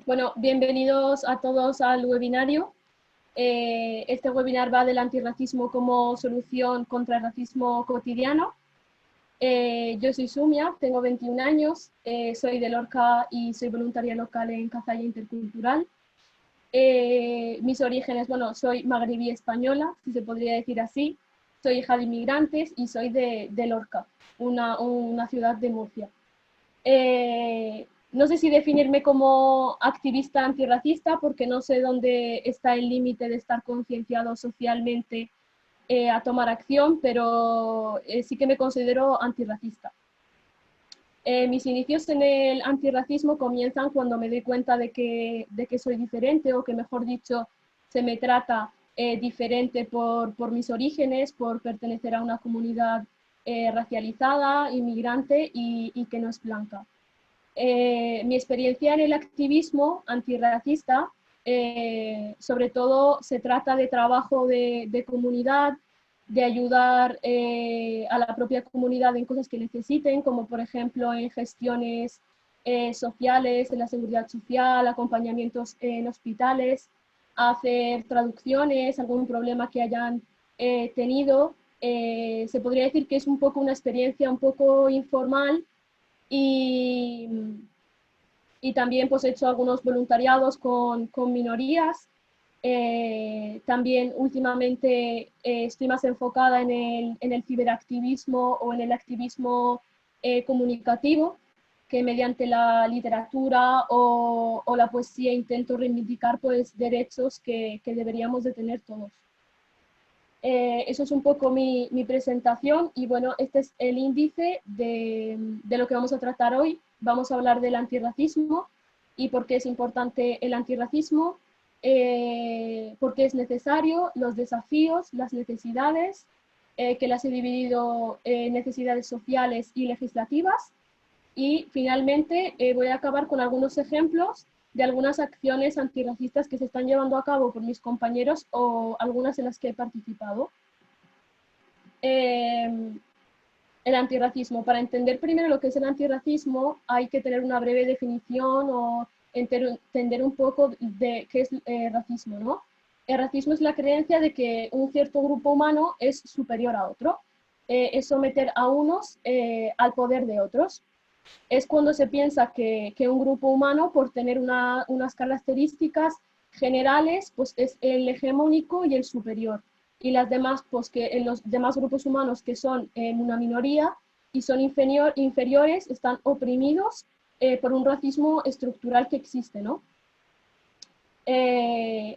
Bueno, bienvenidos a todos al webinario. Este webinar va del antirracismo como solución contra el racismo cotidiano. Yo soy Sumia, tengo 21 años, soy de Lorca y soy voluntaria local en Cazalla Intercultural. Mis orígenes, bueno, soy magrebí española, si se podría decir así. Soy hija de inmigrantes y soy de Lorca, una ciudad de Murcia. No sé si definirme como activista antirracista porque no sé dónde está el límite de estar concienciado socialmente a tomar acción, pero sí que me considero antirracista. Mis inicios en el antirracismo comienzan cuando me doy cuenta de que soy diferente, o que mejor dicho se me trata diferente por mis orígenes, por pertenecer a una comunidad racializada, inmigrante y que no es blanca. Mi experiencia en el activismo antirracista, sobre todo se trata de trabajo de comunidad, de ayudar a la propia comunidad en cosas que necesiten, como por ejemplo en gestiones sociales, en la seguridad social, acompañamientos en hospitales, hacer traducciones, algún problema que hayan tenido. Se podría decir que es un poco una experiencia un poco informal, y, y también pues he hecho algunos voluntariados con minorías. También últimamente estoy más enfocada en el ciberactivismo o en el activismo comunicativo, que mediante la literatura o la poesía intento reivindicar pues derechos que deberíamos de tener todos. Eso es un poco mi presentación, y bueno, este es el índice de lo que vamos a tratar hoy. Vamos a hablar del antirracismo y por qué es importante el antirracismo, por qué es necesario, los desafíos, las necesidades, que las he dividido en necesidades sociales y legislativas, y finalmente voy a acabar con algunos ejemplos de algunas acciones antirracistas que se están llevando a cabo por mis compañeros o algunas en las que he participado. El antirracismo. Para entender primero lo que es el antirracismo hay que tener una breve definición o entender un poco de qué es racismo, ¿no? El racismo es la creencia de que un cierto grupo humano es superior a otro, es someter a unos al poder de otros. Es cuando se piensa que un grupo humano, por tener unas características generales, pues es el hegemónico y el superior. Y las demás, pues que los demás grupos humanos que son una minoría y son inferiores, están oprimidos por un racismo estructural que existe, ¿no? Eso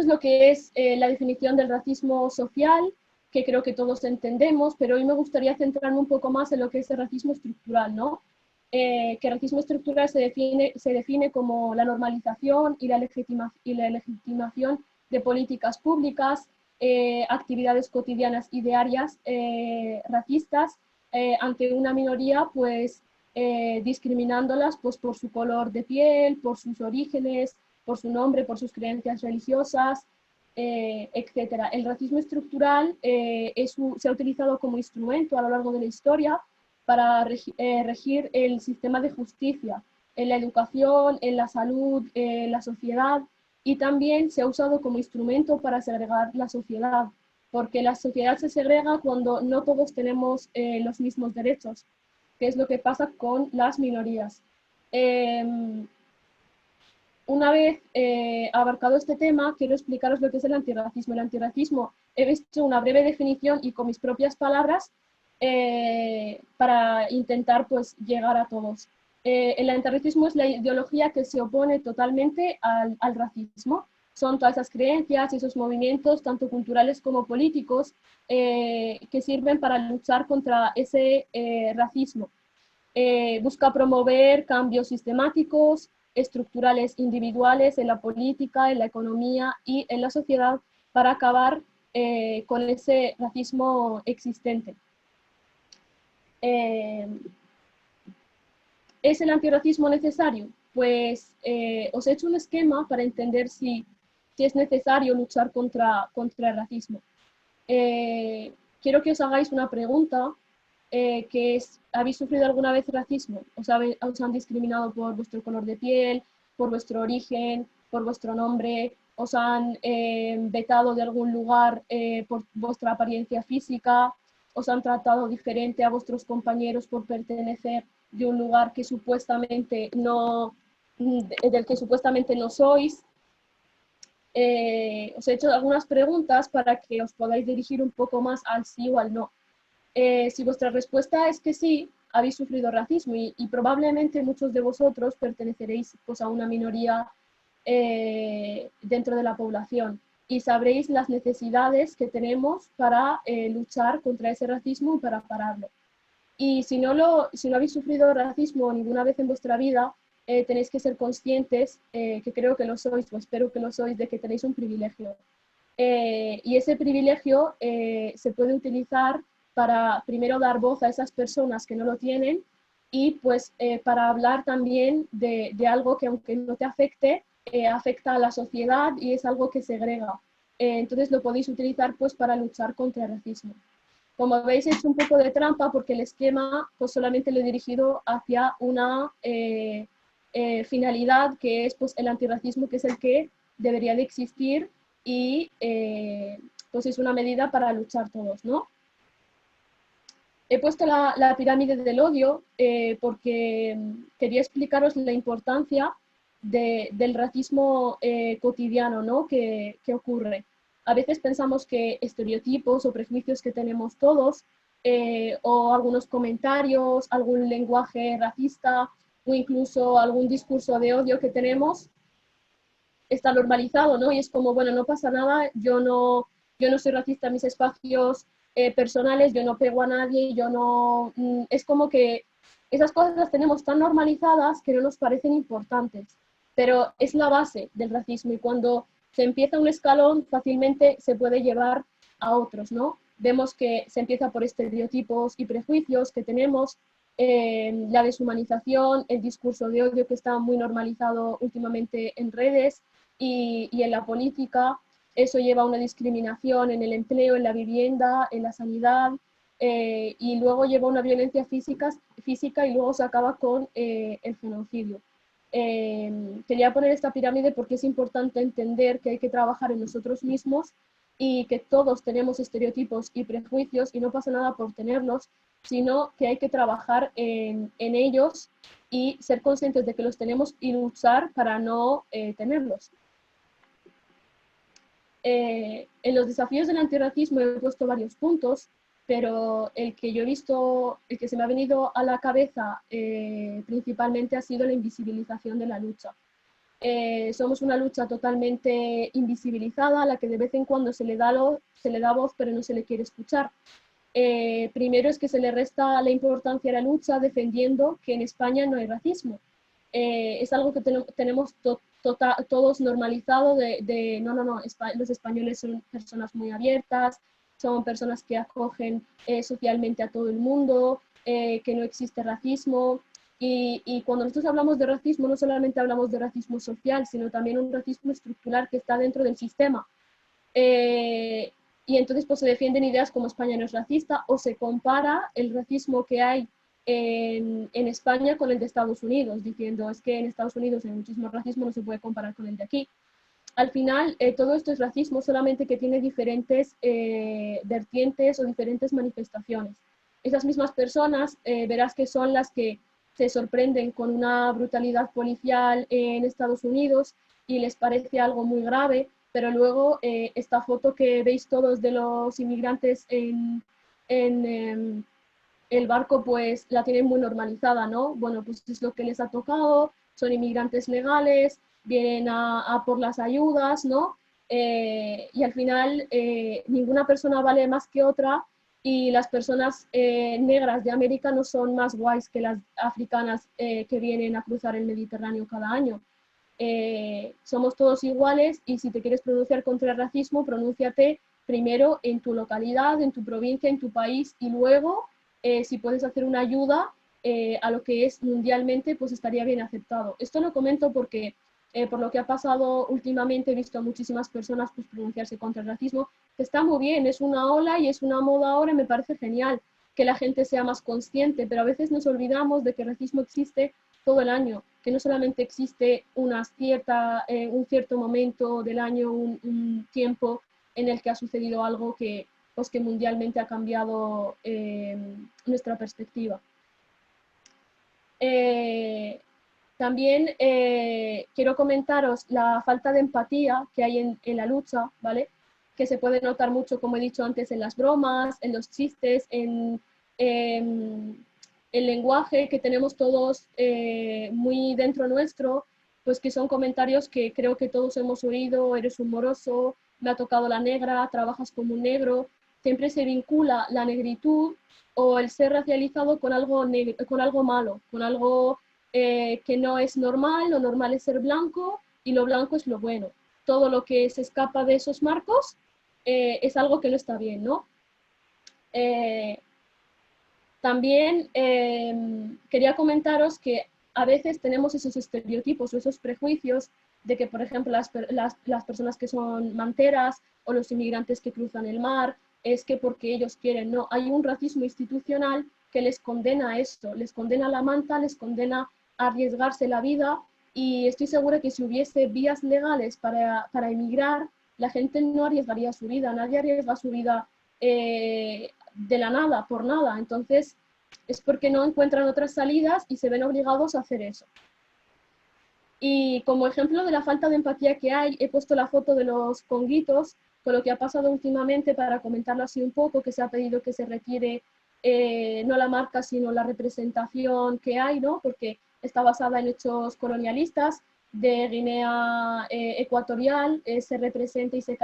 es lo que es la definición del racismo social, que creo que todos entendemos, pero hoy me gustaría centrarme un poco más en lo que es el racismo estructural, ¿no? Que el racismo estructural se define como la normalización y la legitimación de políticas públicas, actividades cotidianas y diarias racistas ante una minoría, pues discriminándolas pues, por su color de piel, por sus orígenes, por su nombre, por sus creencias religiosas, etc. El racismo estructural se ha utilizado como instrumento a lo largo de la historia para regir el sistema de justicia en la educación, en la salud, en la sociedad, y también se ha usado como instrumento para segregar la sociedad, porque la sociedad se segrega cuando no todos tenemos los mismos derechos, que es lo que pasa con las minorías. Una vez abarcado este tema, quiero explicaros lo que es el antirracismo. El antirracismo, he hecho una breve definición y con mis propias palabras para intentar pues, llegar a todos. El antirracismo es la ideología que se opone totalmente al racismo. Son todas esas creencias y esos movimientos, tanto culturales como políticos, que sirven para luchar contra ese racismo. Busca promover cambios sistemáticos, estructurales individuales en la política, en la economía y en la sociedad para acabar con ese racismo existente. ¿Es el antirracismo necesario? Pues os he hecho un esquema para entender si es necesario luchar contra el racismo. Quiero que os hagáis una pregunta, que es, ¿habéis sufrido alguna vez racismo? ¿Os han discriminado por vuestro color de piel, por vuestro origen, por vuestro nombre, os han vetado de algún lugar por vuestra apariencia física, os han tratado diferente a vuestros compañeros por pertenecer de un lugar que supuestamente no, del que supuestamente no sois. Os he hecho algunas preguntas para que os podáis dirigir un poco más al sí o al no. Si vuestra respuesta es que sí, habéis sufrido racismo y probablemente muchos de vosotros perteneceréis pues, a una minoría dentro de la población y sabréis las necesidades que tenemos para luchar contra ese racismo y para pararlo. Y si no habéis sufrido racismo ninguna vez en vuestra vida, tenéis que ser conscientes, que creo que lo sois, o espero que lo sois, de que tenéis un privilegio. Y ese privilegio se puede utilizar para primero dar voz a esas personas que no lo tienen y pues para hablar también de algo que aunque no te afecte, afecta a la sociedad y es algo que segrega. Entonces lo podéis utilizar pues para luchar contra el racismo. Como veis, he hecho un poco de trampa porque el esquema pues solamente lo he dirigido hacia una finalidad que es pues el antirracismo, que es el que debería de existir y pues es una medida para luchar todos, ¿no? He puesto la pirámide del odio porque quería explicaros la importancia del racismo cotidiano, ¿no? que ocurre. A veces pensamos que estereotipos o prejuicios que tenemos todos, o algunos comentarios, algún lenguaje racista o incluso algún discurso de odio que tenemos, está normalizado, ¿no? Y es como, bueno, no pasa nada, yo no soy racista en mis espacios personales, yo no pego a nadie, yo no... Es como que esas cosas las tenemos tan normalizadas que no nos parecen importantes, pero es la base del racismo y cuando se empieza un escalón fácilmente se puede llevar a otros, ¿no? Vemos que se empieza por estereotipos y prejuicios que tenemos, la deshumanización, el discurso de odio que está muy normalizado últimamente en redes, y en la política. Eso lleva a una discriminación en el empleo, en la vivienda, en la sanidad, y luego lleva a una violencia física y luego se acaba con el genocidio. Quería poner esta pirámide porque es importante entender que hay que trabajar en nosotros mismos y que todos tenemos estereotipos y prejuicios y no pasa nada por tenerlos, sino que hay que trabajar en ellos y ser conscientes de que los tenemos y luchar para no tenerlos. En los desafíos del antirracismo he puesto varios puntos, pero el que yo he visto, el que se me ha venido a la cabeza principalmente ha sido la invisibilización de la lucha. Somos una lucha totalmente invisibilizada, a la que de vez en cuando se le da voz, pero no se le quiere escuchar. Primero es que se le resta la importancia a la lucha defendiendo que en España no hay racismo. Es algo que tenemos todos normalizado no, los españoles son personas muy abiertas, son personas que acogen socialmente a todo el mundo, que no existe racismo. Y cuando nosotros hablamos de racismo, no solamente hablamos de racismo social, sino también un racismo estructural que está dentro del sistema. Y entonces pues, se defienden ideas como España no es racista o se compara el racismo que hay en España con el de Estados Unidos, diciendo es que en Estados Unidos hay muchísimo racismo, no se puede comparar con el de aquí. Al final, todo esto es racismo, solamente que tiene diferentes vertientes o diferentes manifestaciones. Esas mismas personas verás que son las que se sorprenden con una brutalidad policial en Estados Unidos y les parece algo muy grave, pero luego esta foto que veis todos de los inmigrantes en el barco, pues la tienen muy normalizada, ¿no? Bueno, pues es lo que les ha tocado, son inmigrantes legales, vienen a por las ayudas, ¿no? Y al final ninguna persona vale más que otra y las personas negras de América no son más guays que las africanas que vienen a cruzar el Mediterráneo cada año. Somos todos iguales y si te quieres pronunciar contra el racismo, pronúnciate primero en tu localidad, en tu provincia, en tu país y luego si puedes hacer una ayuda a lo que es mundialmente, pues estaría bien aceptado. Esto lo comento porque por lo que ha pasado últimamente he visto a muchísimas personas pues, pronunciarse contra el racismo, que está muy bien, es una ola y es una moda ahora y me parece genial que la gente sea más consciente, pero a veces nos olvidamos de que el racismo existe todo el año, que no solamente existe un cierto momento del año, un tiempo en el que ha sucedido algo que, pues, que mundialmente ha cambiado nuestra perspectiva. También quiero comentaros la falta de empatía que hay en la lucha, ¿vale? Que se puede notar mucho, como he dicho antes, en las bromas, en los chistes, en el lenguaje que tenemos todos muy dentro nuestro, pues que son comentarios que creo que todos hemos oído: eres humoroso, me ha tocado la negra, trabajas como un negro. Siempre se vincula la negritud o el ser racializado con algo malo, con algo que no es normal. Lo normal es ser blanco y lo blanco es lo bueno. Todo lo que se escapa de esos marcos es algo que no está bien, ¿no? También quería comentaros que a veces tenemos esos estereotipos o esos prejuicios de que, por ejemplo, las personas que son manteras o los inmigrantes que cruzan el mar, es que porque ellos quieren. No, hay un racismo institucional que les condena a esto, les condena a la manta, les condena a arriesgarse la vida, y estoy segura que si hubiese vías legales para emigrar, la gente no arriesgaría su vida, nadie arriesga su vida de la nada, por nada. Entonces es porque no encuentran otras salidas y se ven obligados a hacer eso. Y como ejemplo de la falta de empatía que hay, he puesto la foto de los conguitos, con lo que ha pasado últimamente, para comentarlo así un poco, que se ha pedido que se retire no la marca, sino la representación que hay, ¿no? Porque está basada en hechos colonialistas de Guinea Ecuatorial. Se representa y se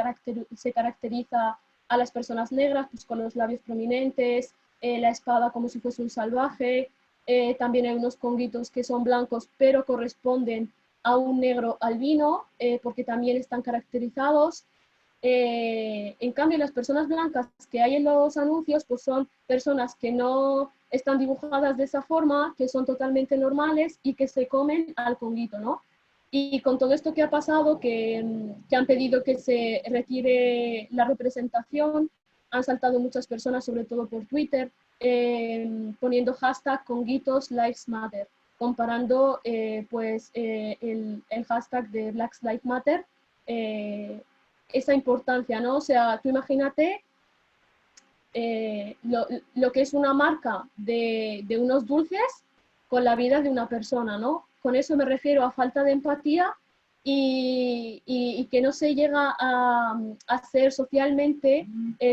caracteriza a las personas negras, pues, con los labios prominentes, la espada como si fuese un salvaje. También hay unos conguitos que son blancos, pero corresponden a un negro albino, porque también están caracterizados. En cambio, las personas blancas que hay en los anuncios, pues son personas que no están dibujadas de esa forma, que son totalmente normales y que se comen al conguito, ¿no? Y con todo esto que ha pasado, que han pedido que se retire la representación, han saltado muchas personas, sobre todo por Twitter, poniendo hashtag Conguitos Lives Matter, comparando el hashtag de Black Lives Matter, esa importancia, ¿no? O sea, tú imagínate lo que es una marca de unos dulces con la vida de una persona, ¿no? Con eso me refiero a falta de empatía y que no se llega a ser socialmente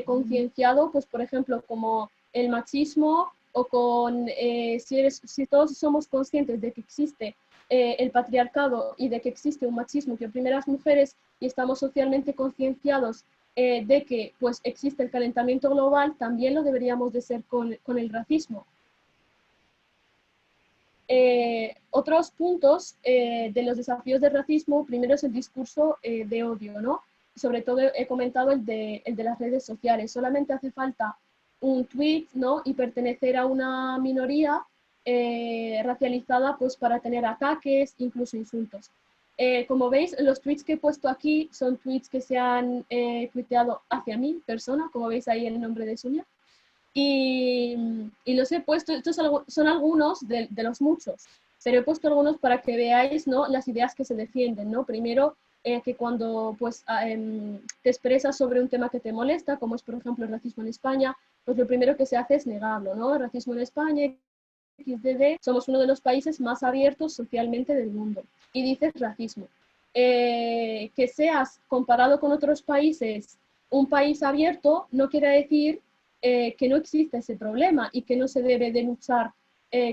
concienciado, pues, por ejemplo, como el machismo, o con si todos somos conscientes de que existe el patriarcado y de que existe un machismo que oprime a las mujeres, y estamos socialmente concienciados de que, pues, existe el calentamiento global, también lo deberíamos de ser con el racismo. Otros puntos de los desafíos del racismo: primero es el discurso de odio, ¿no? Sobre todo he comentado el de las redes sociales. Solamente hace falta un tweet, ¿no?, y pertenecer a una minoría racializada, pues, para tener ataques, incluso insultos. Como veis, los tweets que he puesto aquí son tweets que se han tuiteado hacia mí, persona, como veis ahí el nombre de Sonia. Y los he puesto, estos son algunos de los muchos, pero he puesto algunos para que veáis, ¿no?, las ideas que se defienden, ¿no? Primero, que cuando, pues, te expresas sobre un tema que te molesta, como es, por ejemplo, el racismo en España, pues lo primero que se hace es negarlo, ¿no? El racismo en España, XDD, somos uno de los países más abiertos socialmente del mundo. Y dices racismo. Que seas, comparado con otros países, un país abierto, no quiere decir que no existe ese problema y que no se debe de luchar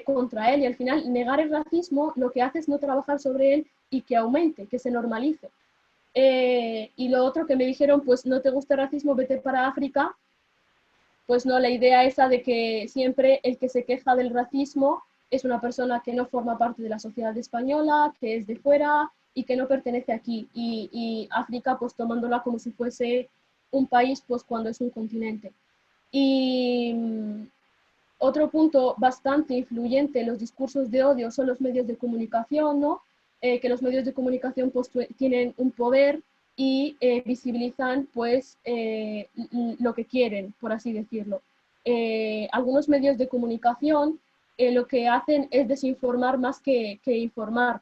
contra él. Y al final, negar el racismo lo que hace es no trabajar sobre él y que aumente, que se normalice. Y lo otro que me dijeron, pues, no te gusta el racismo, vete para África. Pues no, la idea esa de que siempre el que se queja del racismo es una persona que no forma parte de la sociedad española, que es de fuera y que no pertenece aquí. Y África, pues, tomándola como si fuese un país, pues, cuando es un continente. Y otro punto bastante influyente en los discursos de odio son los medios de comunicación, ¿no? Que los medios de comunicación, pues, tienen un poder y visibilizan, pues, lo que quieren, por así decirlo. Algunos medios de comunicación lo que hacen es desinformar más que informar,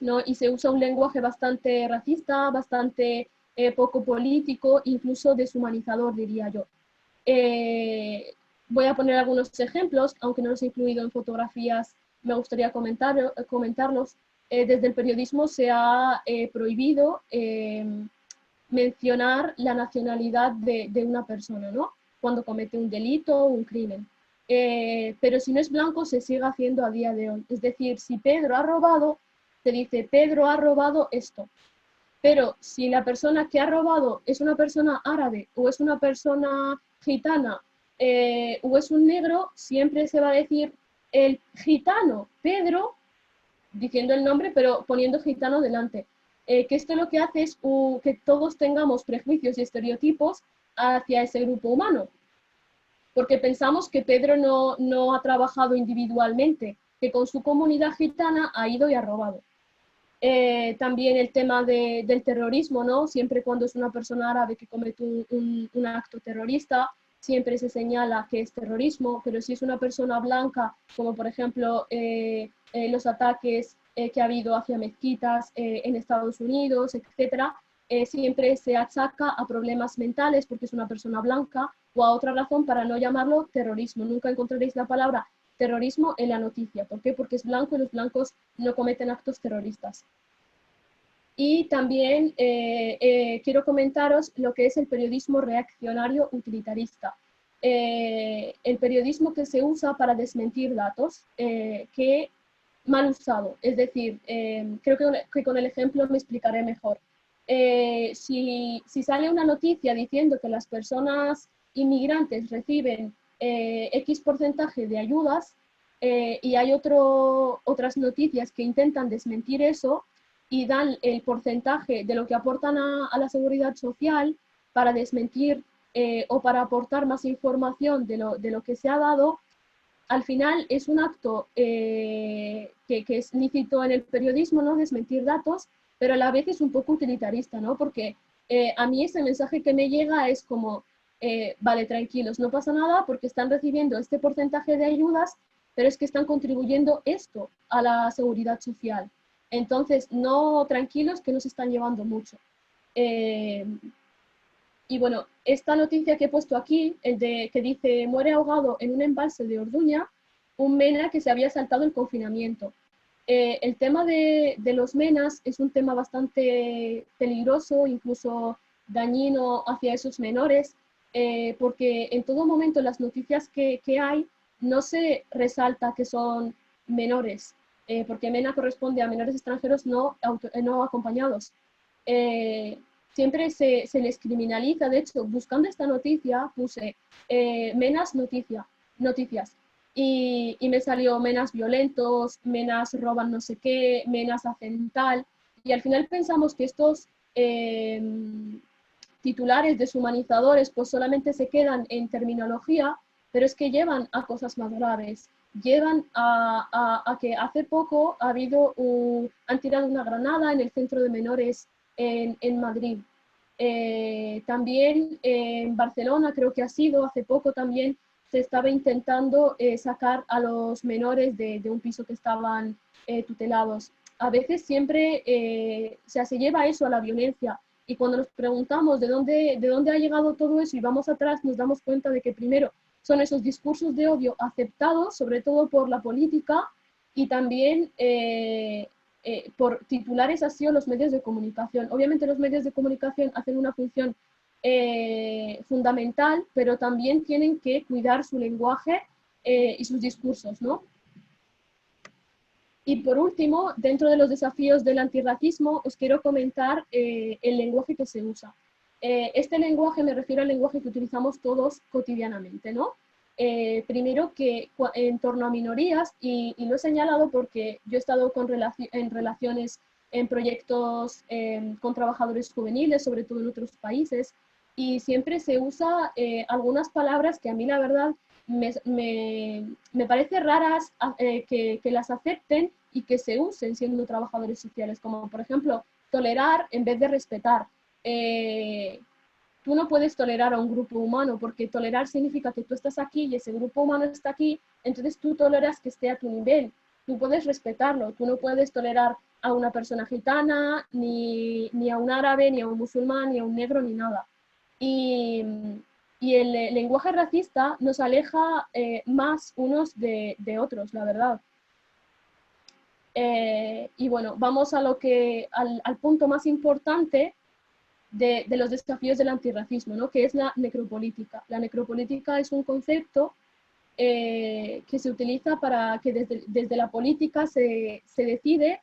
¿no? Y se usa un lenguaje bastante racista, bastante poco político, incluso deshumanizador, diría yo. Voy a poner algunos ejemplos, aunque no los he incluido en fotografías, me gustaría comentarlos. Desde el periodismo se ha prohibido mencionar la nacionalidad de una persona, ¿no? Cuando comete un delito o un crimen. Pero si no es blanco, se sigue haciendo a día de hoy. Es decir, si Pedro ha robado, se dice Pedro ha robado esto. Pero si la persona que ha robado es una persona árabe o es una persona gitana o es un negro, siempre se va a decir el gitano Pedro, diciendo el nombre, pero poniendo gitano delante. Que esto lo que hace es que todos tengamos prejuicios y estereotipos hacia ese grupo humano, porque pensamos que Pedro no ha trabajado individualmente, que con su comunidad gitana ha ido y ha robado. También el tema del terrorismo, ¿no? Siempre cuando es una persona árabe que comete un acto terrorista, siempre se señala que es terrorismo, pero si es una persona blanca, como por ejemplo los ataques que ha habido hacia mezquitas en Estados Unidos, etcétera, siempre se achaca a problemas mentales porque es una persona blanca o a otra razón para no llamarlo terrorismo. Nunca encontraréis la palabra terrorismo en la noticia. ¿Por qué? Porque es blanco y los blancos no cometen actos terroristas. Y también quiero comentaros lo que es el periodismo reaccionario utilitarista. El periodismo que se usa para desmentir datos, que mal usado. Es decir, creo que con el ejemplo me explicaré mejor. Si sale una noticia diciendo que las personas inmigrantes reciben X porcentaje de ayudas y hay otras noticias que intentan desmentir eso y dan el porcentaje de lo que aportan a la seguridad social para desmentir o para aportar más información de lo que se ha dado, al final es un acto que es lícito en el periodismo, ¿no? Desmentir datos, pero a la vez es un poco utilitarista, ¿no? Porque a mí ese mensaje que me llega es como, vale, tranquilos, no pasa nada porque están recibiendo este porcentaje de ayudas, pero es que están contribuyendo esto a la seguridad social. Entonces, no, tranquilos, que nos están llevando mucho. Y bueno, esta noticia que he puesto aquí, que dice, muere ahogado en un embalse de Orduña, un MENA que se había saltado el confinamiento. El tema de los MENAs es un tema bastante peligroso, incluso dañino hacia esos menores, porque en todo momento las noticias que hay no se resalta que son menores, porque MENA corresponde a menores extranjeros no acompañados. Siempre se les criminaliza. De hecho, buscando esta noticia puse menas noticias y me salió menas violentos, menas roban no sé qué, menas hacen tal, y al final pensamos que estos titulares deshumanizadores pues solamente se quedan en terminología, pero es que llevan a cosas más graves. Llevan a que hace poco han tirado una granada en el centro de menores en Madrid. También en Barcelona, creo que ha sido hace poco también, se estaba intentando sacar a los menores de un piso que estaban tutelados. A veces siempre se lleva eso a la violencia, y cuando nos preguntamos de dónde ha llegado todo eso y vamos atrás, nos damos cuenta de que primero son esos discursos de odio aceptados, sobre todo por la política, y también por titulares así o los medios de comunicación. Obviamente los medios de comunicación hacen una función fundamental, pero también tienen que cuidar su lenguaje y sus discursos, ¿no? Y por último, dentro de los desafíos del antirracismo, os quiero comentar el lenguaje que se usa. Este lenguaje me refiero al lenguaje que utilizamos todos cotidianamente, ¿no? Primero que en torno a minorías, y lo he señalado porque yo he estado en relaciones, en proyectos con trabajadores juveniles, sobre todo en otros países, y siempre se usa algunas palabras que a mí la verdad me parece raras que las acepten y que se usen siendo trabajadores sociales, como por ejemplo tolerar en vez de respetar, tú no puedes tolerar a un grupo humano, porque tolerar significa que tú estás aquí y ese grupo humano está aquí, entonces tú toleras que esté a tu nivel, tú puedes respetarlo, tú no puedes tolerar a una persona gitana, ni a un árabe, ni a un musulmán, ni a un negro, ni nada. Y, y el lenguaje racista nos aleja más unos de otros, la verdad. Y bueno, vamos a al punto más importante de los desafíos del antirracismo, ¿no? Que es la necropolítica. La necropolítica es un concepto que se utiliza para que desde la política se decide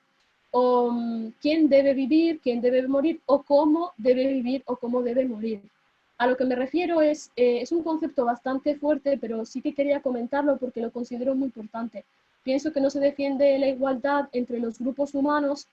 quién debe vivir, quién debe morir o cómo debe vivir o cómo debe morir. A lo que me refiero es un concepto bastante fuerte, pero sí que quería comentarlo porque lo considero muy importante. Pienso que no se defiende la igualdad entre los grupos humanos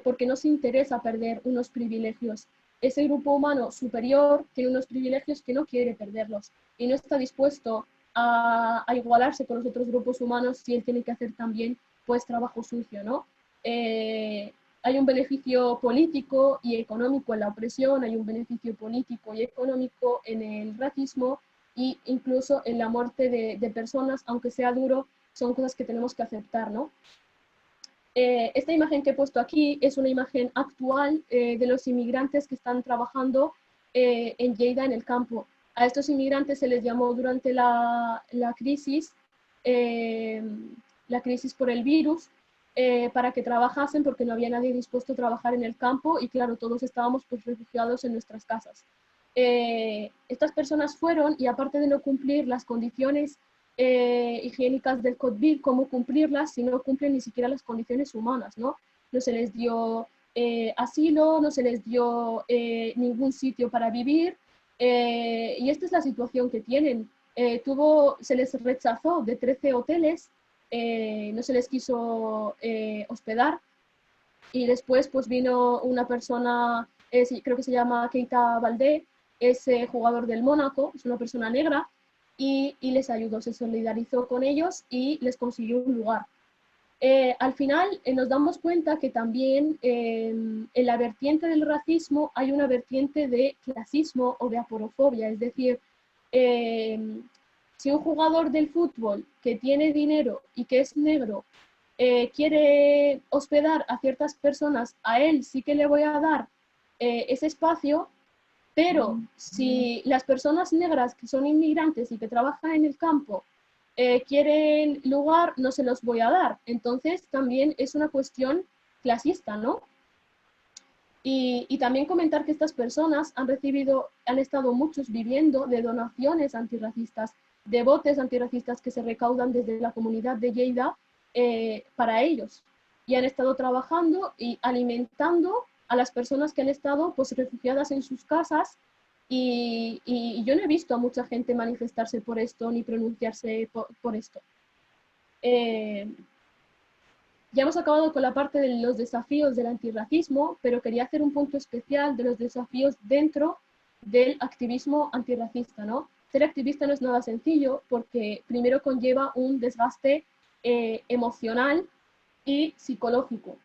porque no se interesa perder unos privilegios. Ese grupo humano superior tiene unos privilegios que no quiere perderlos y no está dispuesto a igualarse con los otros grupos humanos si él tiene que hacer también pues trabajo sucio, ¿no? Hay un beneficio político y económico en la opresión, hay un beneficio político y económico en el racismo e incluso en la muerte de personas, aunque sea duro, son cosas que tenemos que aceptar, ¿no? Esta imagen que he puesto aquí es una imagen actual de los inmigrantes que están trabajando en Lleida, en el campo. A estos inmigrantes se les llamó durante la crisis por el virus, para que trabajasen porque no había nadie dispuesto a trabajar en el campo y claro, todos estábamos pues, refugiados en nuestras casas. Estas personas fueron y aparte de no cumplir las condiciones higiénicas del COVID, cómo cumplirlas si no cumplen ni siquiera las condiciones humanas, ¿no? No se les dio asilo, no se les dio ningún sitio para vivir y esta es la situación que tienen. Se les rechazó de 13 hoteles, no se les quiso hospedar y después pues vino una persona, creo que se llama Keita Baldé, es jugador del Mónaco, es una persona negra, y les ayudó, se solidarizó con ellos y les consiguió un lugar. Al final nos damos cuenta que también en la vertiente del racismo hay una vertiente de clasismo o de aporofobia, es decir, si un jugador del fútbol que tiene dinero y que es negro quiere hospedar a ciertas personas, a él sí que le voy a dar ese espacio, pero si las personas negras que son inmigrantes y que trabajan en el campo quieren lugar, no se los voy a dar. Entonces también es una cuestión clasista, ¿no? Y también comentar que estas personas han estado muchos viviendo de donaciones antirracistas, de botes antirracistas que se recaudan desde la comunidad de Lleida para ellos. Y han estado trabajando y alimentando a las personas que han estado pues, refugiadas en sus casas y yo no he visto a mucha gente manifestarse por esto ni pronunciarse por esto. Ya hemos acabado con la parte de los desafíos del antirracismo, pero quería hacer un punto especial de los desafíos dentro del activismo antirracista, ¿no? Ser activista no es nada sencillo porque primero conlleva un desgaste emocional y psicológico.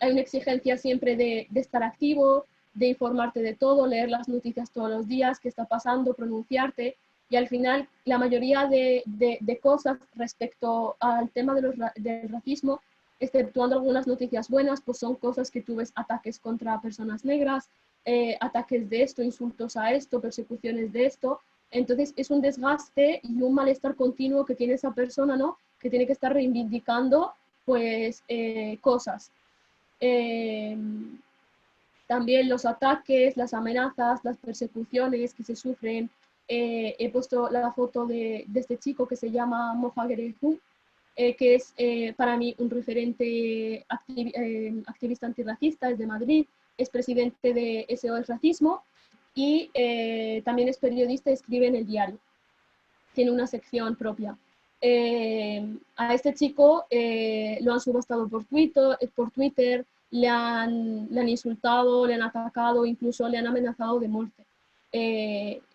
Hay una exigencia siempre de estar activo, de informarte de todo, leer las noticias todos los días, qué está pasando, pronunciarte, y al final la mayoría de cosas respecto al tema del racismo, exceptuando algunas noticias buenas, pues son cosas que tú ves ataques contra personas negras, ataques de esto, insultos a esto, persecuciones de esto, entonces es un desgaste y un malestar continuo que tiene esa persona, ¿no? Que tiene que estar reivindicando pues cosas. Eh, también los ataques, las amenazas, las persecuciones que se sufren. He puesto la foto de este chico que se llama Moja Gereju, que es para mí un referente activista antirracista, es de Madrid, es presidente de SOS Racismo y también es periodista y escribe en El Diario. Tiene una sección propia. A este chico lo han subastado por Twitter, le han insultado, le han atacado, incluso le han amenazado de muerte.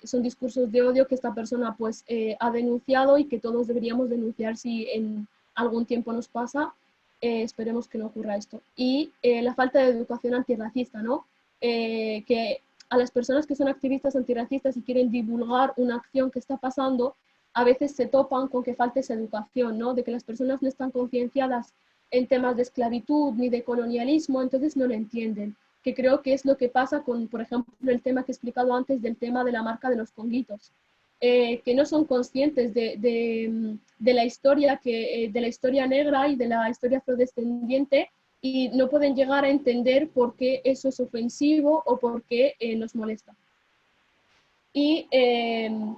Son discursos de odio que esta persona pues, ha denunciado y que todos deberíamos denunciar si en algún tiempo nos pasa. Esperemos que no ocurra esto. Y la falta de educación antirracista, ¿no? Que a las personas que son activistas antirracistas y quieren divulgar una acción que está pasando, a veces se topan con que falta esa educación, ¿no? De que las personas no están concienciadas en temas de esclavitud ni de colonialismo, entonces no lo entienden, que creo que es lo que pasa con, por ejemplo, el tema que he explicado antes del tema de la marca de los conguitos, que no son conscientes de la historia de la historia negra y de la historia afrodescendiente, y no pueden llegar a entender por qué eso es ofensivo o por qué nos molesta. Y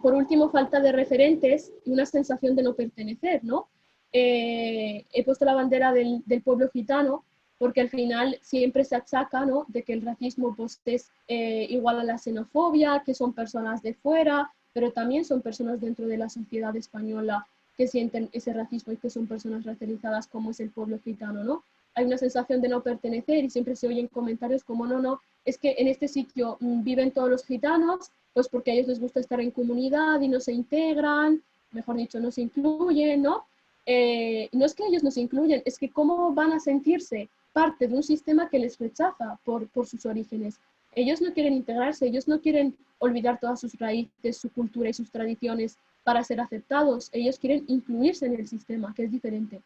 por último, falta de referentes y una sensación de no pertenecer, ¿no? He puesto la bandera del pueblo gitano porque al final siempre se achaca, ¿no?, de que el racismo pues, es igual a la xenofobia, que son personas de fuera, pero también son personas dentro de la sociedad española que sienten ese racismo y que son personas racializadas como es el pueblo gitano, ¿no? Hay una sensación de no pertenecer y siempre se oyen comentarios como no, es que en este sitio viven todos los gitanos, pues porque a ellos les gusta estar en comunidad y no se integran, mejor dicho, no se incluyen, ¿no? No es que ellos no se incluyen, es que cómo van a sentirse parte de un sistema que les rechaza por sus orígenes. Ellos no quieren integrarse, ellos no quieren olvidar todas sus raíces, su cultura y sus tradiciones para ser aceptados, ellos quieren incluirse en el sistema, que es diferente.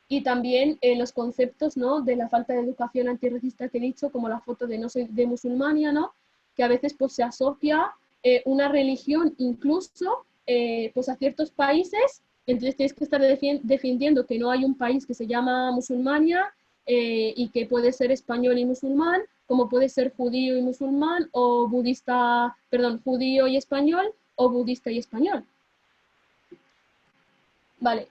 Y también los conceptos, ¿no?, de la falta de educación antirracista que he dicho, como la foto de no soy de musulmania, ¿no?, que a veces pues, se asocia una religión incluso pues, a ciertos países, entonces tienes que estar defendiendo que no hay un país que se llama musulmania y que puede ser español y musulmán, como puede ser judío y musulmán, o budista, perdón, judío y español, o budista y español. Vale,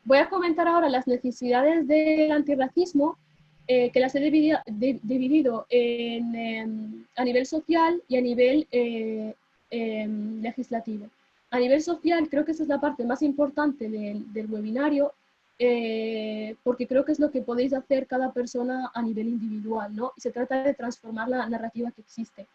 voy a comentar ahora las necesidades del antirracismo, que las he dividido a nivel social y a nivel legislativo. A nivel social, creo que esa es la parte más importante del webinario, porque creo que es lo que podéis hacer cada persona a nivel individual, ¿no? Y se trata de transformar la narrativa que existe.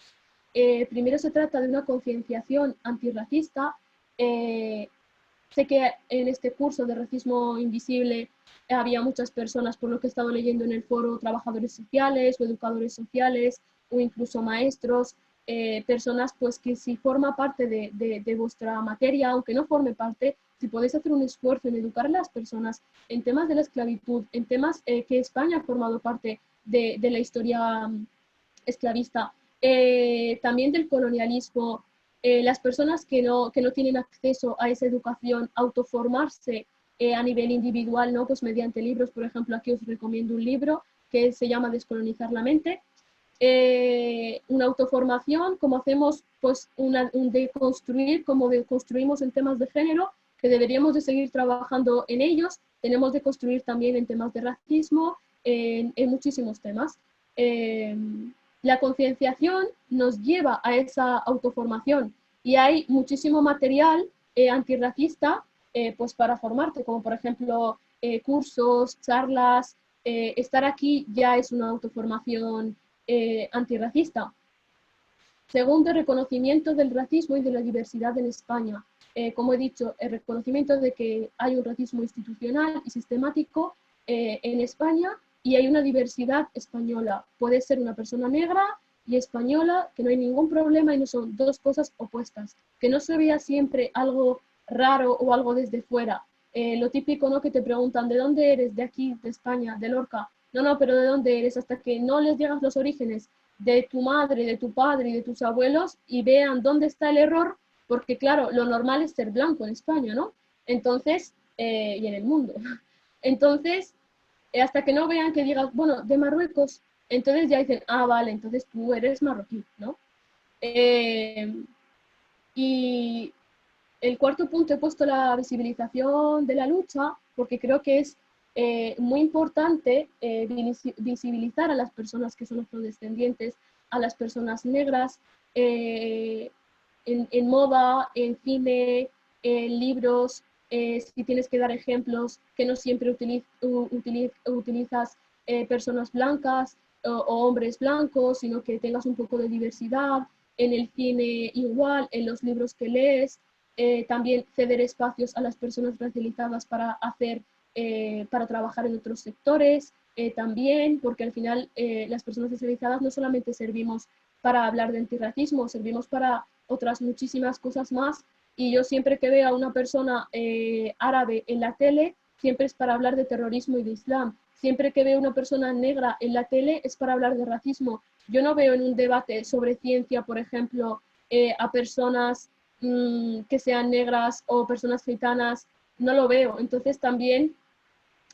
Primero se trata de una concienciación antirracista. Sé que en este curso de racismo invisible había muchas personas, por lo que he estado leyendo en el foro, trabajadores sociales o educadores sociales o incluso maestros, personas pues que si forma parte de vuestra materia, aunque no forme parte, si podéis hacer un esfuerzo en educar a las personas en temas de la esclavitud, en temas que España ha formado parte de la historia esclavista, también del colonialismo, las personas que no tienen acceso a esa educación, autoformarse a nivel individual, ¿no? Pues mediante libros, por ejemplo, aquí os recomiendo un libro que se llama Descolonizar la mente, una autoformación, como hacemos pues un deconstruir, como deconstruimos en temas de género, que deberíamos de seguir trabajando en ellos, tenemos de construir también en temas de racismo, en muchísimos temas. La concienciación nos lleva a esa autoformación y hay muchísimo material antirracista pues para formarte, como por ejemplo cursos, charlas, estar aquí ya es una autoformación antirracista. Segundo, reconocimiento del racismo y de la diversidad en España. Como he dicho, el reconocimiento de que hay un racismo institucional y sistemático en España y hay una diversidad española. Puede ser una persona negra y española, que no hay ningún problema y no son dos cosas opuestas. Que no se vea siempre algo raro o algo desde fuera. Lo típico, ¿no?, que te preguntan, ¿de dónde eres? De aquí, de España, de Lorca. No, pero ¿de dónde eres? Hasta que no les llegas los orígenes de tu madre, de tu padre y de tus abuelos y vean dónde está el error, porque claro, lo normal es ser blanco en España, ¿no? Entonces, y en el mundo. Entonces, hasta que no vean que digas, bueno, de Marruecos, entonces ya dicen, ah, vale, entonces tú eres marroquí, ¿no? Y el cuarto punto he puesto la visibilización de la lucha, porque creo que es muy importante visibilizar a las personas que son afrodescendientes, a las personas negras, en moda, en cine, en libros, si tienes que dar ejemplos, que no siempre utilizas personas blancas o hombres blancos, sino que tengas un poco de diversidad, en el cine igual, en los libros que lees, también ceder espacios a las personas racializadas para para trabajar en otros sectores, también, porque al final las personas racializadas no solamente servimos para hablar de antirracismo, servimos para otras muchísimas cosas más. Y yo siempre que veo a una persona árabe en la tele, siempre es para hablar de terrorismo y de Islam. Siempre que veo una persona negra en la tele es para hablar de racismo. Yo no veo en un debate sobre ciencia, por ejemplo, a personas que sean negras o personas gitanas, no lo veo. Entonces también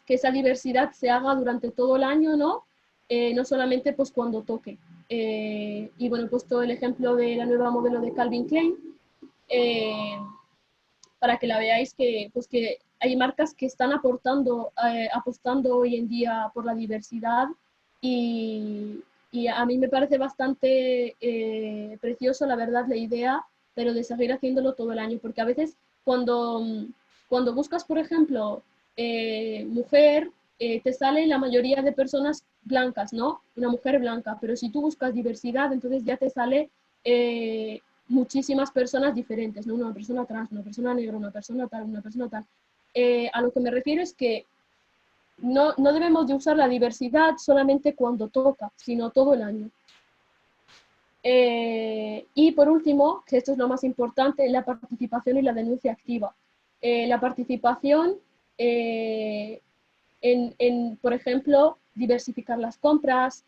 que esa diversidad se haga durante todo el año, ¿no? No solamente pues cuando toque. Y bueno, he puesto el ejemplo de la nueva modelo de Calvin Klein, eh, para que la veáis que, pues que hay marcas que están apostando hoy en día por la diversidad y a mí me parece bastante precioso, la verdad, la idea, pero de seguir haciéndolo todo el año, porque a veces cuando, cuando buscas, por ejemplo, mujer, te sale la mayoría de personas blancas, ¿no? Una mujer blanca, pero si tú buscas diversidad, entonces ya te sale muchísimas personas diferentes, ¿no? Una persona trans, una persona negra, una persona tal, una persona tal. A lo que me refiero es que no debemos de usar la diversidad solamente cuando toca, sino todo el año. Y por último, que esto es lo más importante, la participación y la denuncia activa. La participación por ejemplo, diversificar las compras.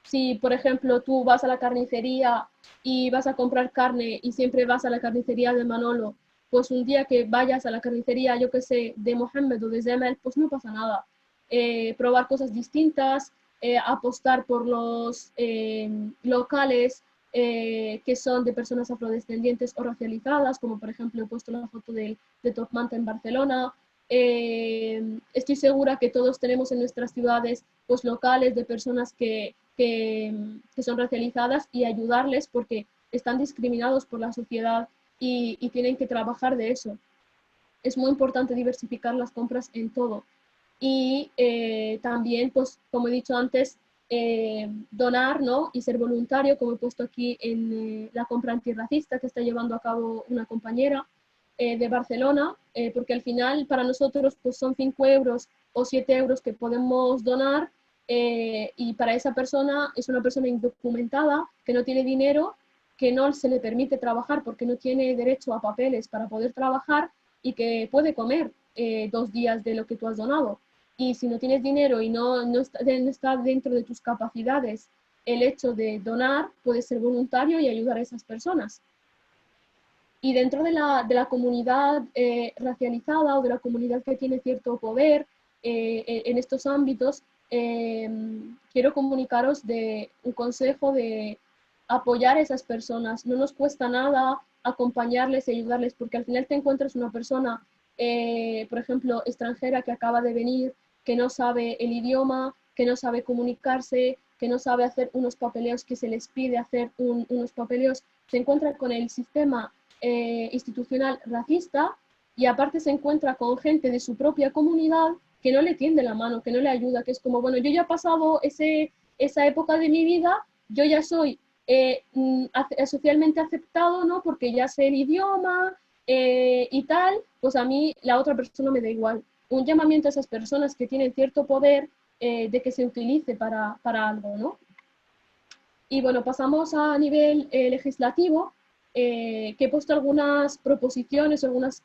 Si, por ejemplo, tú vas a la carnicería y vas a comprar carne y siempre vas a la carnicería de Manolo, pues un día que vayas a la carnicería, yo que sé, de Mohammed o de Zemel, pues no pasa nada. Probar cosas distintas, apostar por los locales que son de personas afrodescendientes o racializadas, como por ejemplo he puesto la foto de Top Manta en Barcelona. Estoy segura que todos tenemos en nuestras ciudades pues, locales de personas que son racializadas y ayudarles porque están discriminados por la sociedad y tienen que trabajar de eso. Es muy importante diversificar las compras en todo. Y también, pues, como he dicho antes, donar, ¿no? Y ser voluntario, como he puesto aquí en la compra antirracista que está llevando a cabo una compañera de Barcelona, porque al final para nosotros pues, son 5 euros o 7 euros que podemos donar y para esa persona es una persona indocumentada que no tiene dinero, que no se le permite trabajar porque no tiene derecho a papeles para poder trabajar y que puede comer 2 días de lo que tú has donado. Y si no tienes dinero y no está dentro de tus capacidades el hecho de donar, puedes ser voluntario y ayudar a esas personas. Y dentro de la comunidad racializada o de la comunidad que tiene cierto poder en estos ámbitos, quiero comunicaros de un consejo de apoyar a esas personas. No nos cuesta nada acompañarles y ayudarles, porque al final te encuentras una persona, por ejemplo, extranjera que acaba de venir, que no sabe el idioma, que no sabe comunicarse, que no sabe hacer unos papeleos que se les pide hacer unos papeleos, se encuentra con el sistema institucional racista y aparte se encuentra con gente de su propia comunidad que no le tiende la mano, que no le ayuda, que es como, bueno, yo ya he pasado esa época de mi vida, yo ya soy socialmente aceptado, ¿no? Porque ya sé el idioma y tal, pues a mí la otra persona me da igual. Un llamamiento a esas personas que tienen cierto poder de que se utilice para algo, ¿no? Y bueno, pasamos a nivel legislativo, que he puesto algunas proposiciones, algunas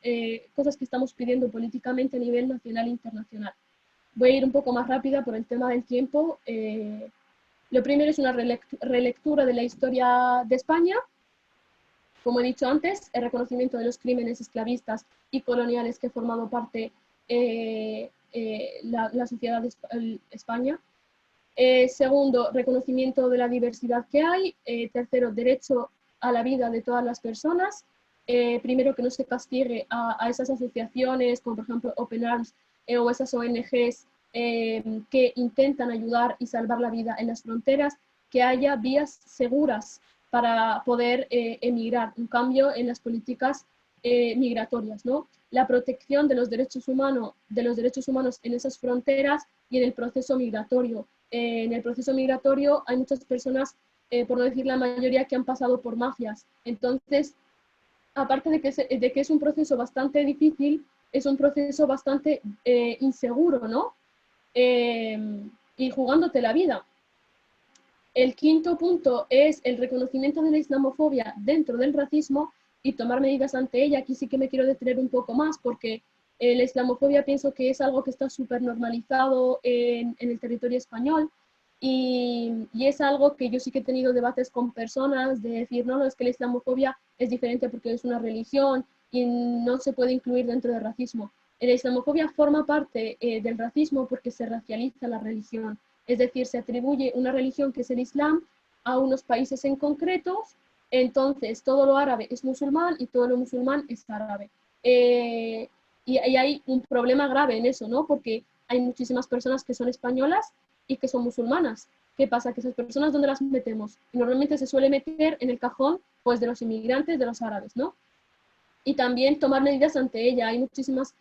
cosas que estamos pidiendo políticamente a nivel nacional e internacional. Voy a ir un poco más rápida por el tema del tiempo. Lo primero es una relectura de la historia de España. Como he dicho antes, el reconocimiento de los crímenes esclavistas y coloniales que ha formado parte la sociedad de España. Segundo, reconocimiento de la diversidad que hay. Tercero, derecho a la vida de todas las personas. Primero, que no se castigue a esas asociaciones, como por ejemplo Open Arms o esas ONGs que intentan ayudar y salvar la vida en las fronteras, que haya vías seguras para poder emigrar, un cambio en las políticas migratorias, ¿no? La protección de los derechos humanos en esas fronteras y en el proceso migratorio. En el proceso migratorio hay muchas personas, por no decir la mayoría, que han pasado por mafias. Entonces, aparte de que es un proceso bastante difícil, es un proceso bastante inseguro, ¿no? Y jugándote la vida. El quinto punto es el reconocimiento de la islamofobia dentro del racismo y tomar medidas ante ella. Aquí sí que me quiero detener un poco más porque la islamofobia pienso que es algo que está súper normalizado en el territorio español y es algo que yo sí que he tenido debates con personas de decir, no, no, es que la islamofobia es diferente porque es una religión y no se puede incluir dentro del racismo. La islamofobia forma parte del racismo porque se racializa la religión, es decir, se atribuye una religión que es el Islam a unos países en concretos, entonces todo lo árabe es musulmán y todo lo musulmán es árabe. Y hay un problema grave en eso, ¿no? Porque hay muchísimas personas que son españolas y que son musulmanas. ¿Qué pasa? Que esas personas, ¿dónde las metemos? Normalmente se suele meter en el cajón pues, de los inmigrantes, de los árabes, ¿no? Y también tomar medidas ante ella. Hay muchísimas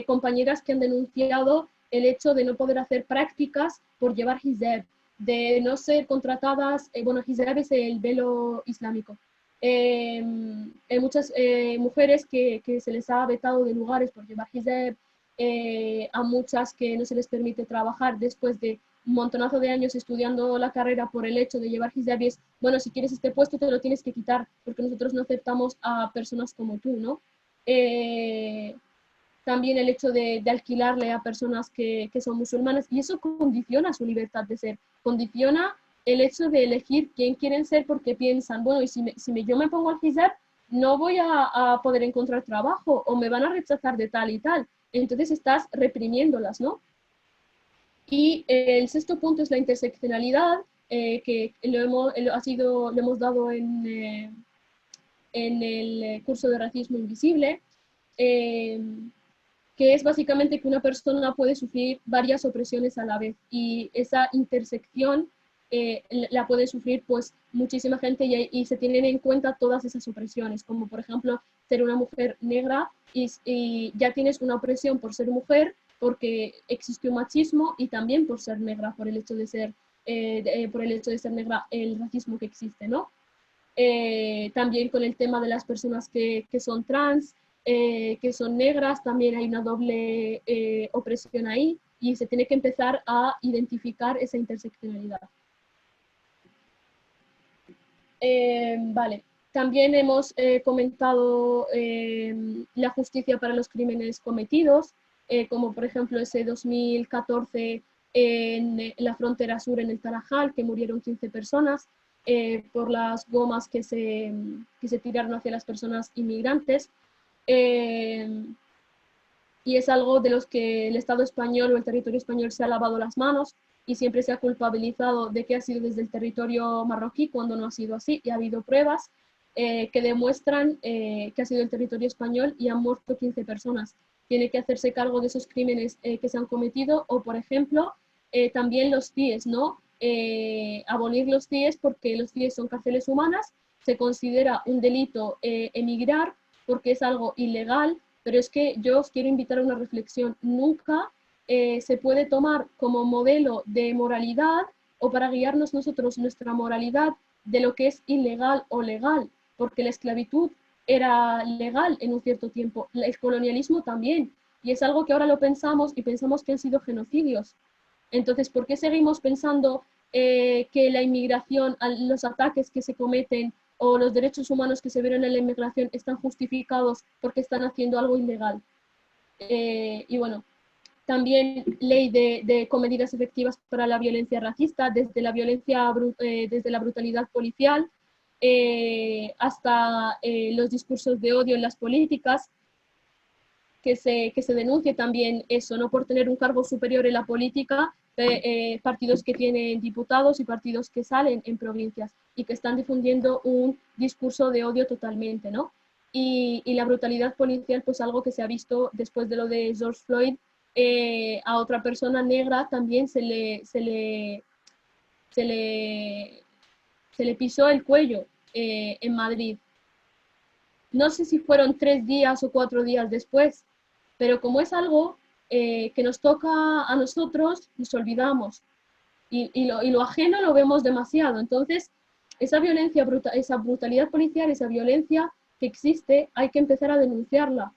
compañeras que han denunciado el hecho de no poder hacer prácticas por llevar hijab, de no ser contratadas, bueno, hijab es el velo islámico. Hay muchas mujeres que se les ha vetado de lugares por llevar hijab, a muchas que no se les permite trabajar después de un montonazo de años estudiando la carrera por el hecho de llevar hijab y es, bueno, si quieres este puesto te lo tienes que quitar porque nosotros no aceptamos a personas como tú, ¿no? También el hecho de alquilarle a personas que son musulmanas y eso condiciona su libertad de ser, condiciona el hecho de elegir quién quieren ser porque piensan, bueno, y yo me pongo el hijab, no voy a poder encontrar trabajo o me van a rechazar de tal y tal. Entonces estás reprimiéndolas, ¿no? Y el sexto punto es la interseccionalidad, que lo hemos dado en el curso de racismo invisible, eh, que es básicamente que una persona puede sufrir varias opresiones a la vez y esa intersección la puede sufrir pues muchísima gente y se tienen en cuenta todas esas opresiones, como por ejemplo ser una mujer negra y ya tienes una opresión por ser mujer porque existe un machismo y también por ser negra, por el hecho de ser, por el hecho de ser negra, el racismo que existe, ¿no? También con el tema de las personas que son trans, que son negras, también hay una doble opresión ahí y se tiene que empezar a identificar esa interseccionalidad. Vale, también hemos comentado la justicia para los crímenes cometidos, como por ejemplo ese 2014 en la frontera sur en el Tarajal, que murieron 15 personas por las gomas que se tiraron hacia las personas inmigrantes. Y es algo de los que el Estado español o el territorio español se ha lavado las manos y siempre se ha culpabilizado de que ha sido desde el territorio marroquí cuando no ha sido así y ha habido pruebas que demuestran que ha sido el territorio español y han muerto 15 personas. Tiene que hacerse cargo de esos crímenes que se han cometido o, por ejemplo, también los CIES, ¿no? Abolir los CIES porque los CIES son cárceles humanas, se considera un delito emigrar porque es algo ilegal, pero es que yo os quiero invitar a una reflexión. Nunca se puede tomar como modelo de moralidad o para guiarnos nosotros nuestra moralidad de lo que es ilegal o legal, porque la esclavitud era legal en un cierto tiempo, el colonialismo también, y es algo que ahora lo pensamos y pensamos que han sido genocidios. Entonces, ¿por qué seguimos pensando que la inmigración, los ataques que se cometen o los derechos humanos que se vieron en la inmigración están justificados porque están haciendo algo ilegal? Y bueno, también ley con medidas efectivas para la violencia racista, desde la violencia, desde la brutalidad policial hasta los discursos de odio en las políticas, que se denuncie también eso, no por tener un cargo superior en la política, partidos que tienen diputados y partidos que salen en provincias y que están difundiendo un discurso de odio totalmente, ¿no? Y la brutalidad policial, pues algo que se ha visto después de lo de George Floyd, a otra persona negra también se le pisó el cuello en Madrid. No sé si fueron 3 días o 4 días después, pero como es algo que nos toca a nosotros, nos olvidamos y lo ajeno lo vemos demasiado. Entonces, esa violencia, esa brutalidad policial, esa violencia que existe, hay que empezar a denunciarla.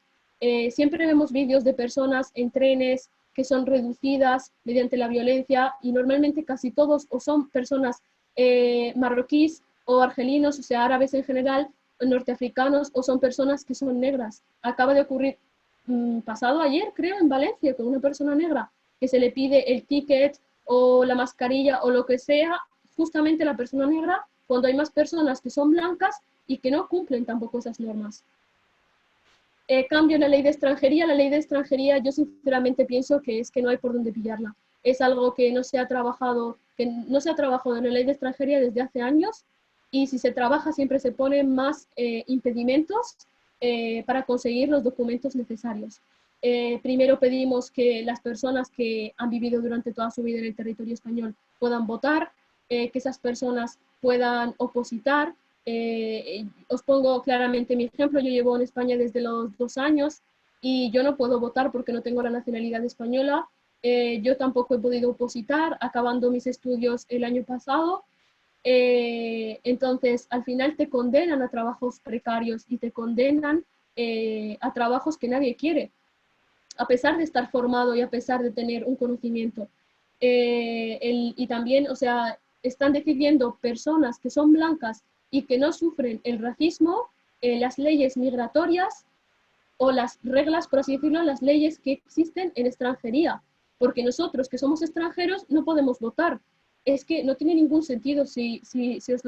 Siempre vemos vídeos de personas en trenes que son reducidas mediante la violencia y normalmente casi todos o son personas marroquíes o argelinos, o sea, árabes en general, norteafricanos, o son personas que son negras. Acaba de ocurrir pasado ayer, creo, en Valencia, con una persona negra que se le pide el ticket o la mascarilla o lo que sea, justamente la persona negra, cuando hay más personas que son blancas y que no cumplen tampoco esas normas. Cambio en la ley de extranjería yo sinceramente pienso que es que no hay por dónde pillarla. Es algo que no se ha trabajado en la ley de extranjería desde hace años, y si se trabaja siempre se ponen más impedimentos para conseguir los documentos necesarios. Primero pedimos que las personas que han vivido durante toda su vida en el territorio español puedan votar, que esas personas puedan opositar. Os pongo claramente mi ejemplo. Yo llevo en España desde los 2 años y yo no puedo votar porque no tengo la nacionalidad española. Yo tampoco he podido opositar acabando mis estudios el año pasado. Entonces, al final te condenan a trabajos precarios y te condenan a trabajos que nadie quiere, a pesar de estar formado y a pesar de tener un conocimiento. Y también, o sea, están decidiendo personas que son blancas y que no sufren el racismo, las leyes migratorias o las reglas, por así decirlo, las leyes que existen en extranjería, porque nosotros que somos extranjeros no podemos votar. Es que no tiene ningún sentido si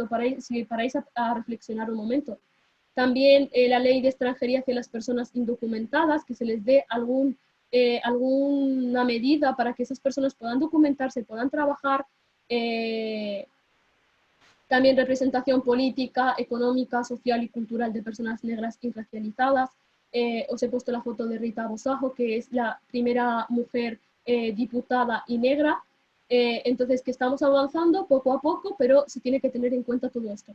paráis a reflexionar un momento. También la ley de extranjería hacia las personas indocumentadas, que se les dé alguna medida para que esas personas puedan documentarse, puedan trabajar. También representación política, económica, social y cultural de personas negras y racializadas. Os he puesto la foto de Rita Bosajo, que es la primera mujer diputada y negra. Entonces, que estamos avanzando poco a poco, pero se tiene que tener en cuenta todo esto.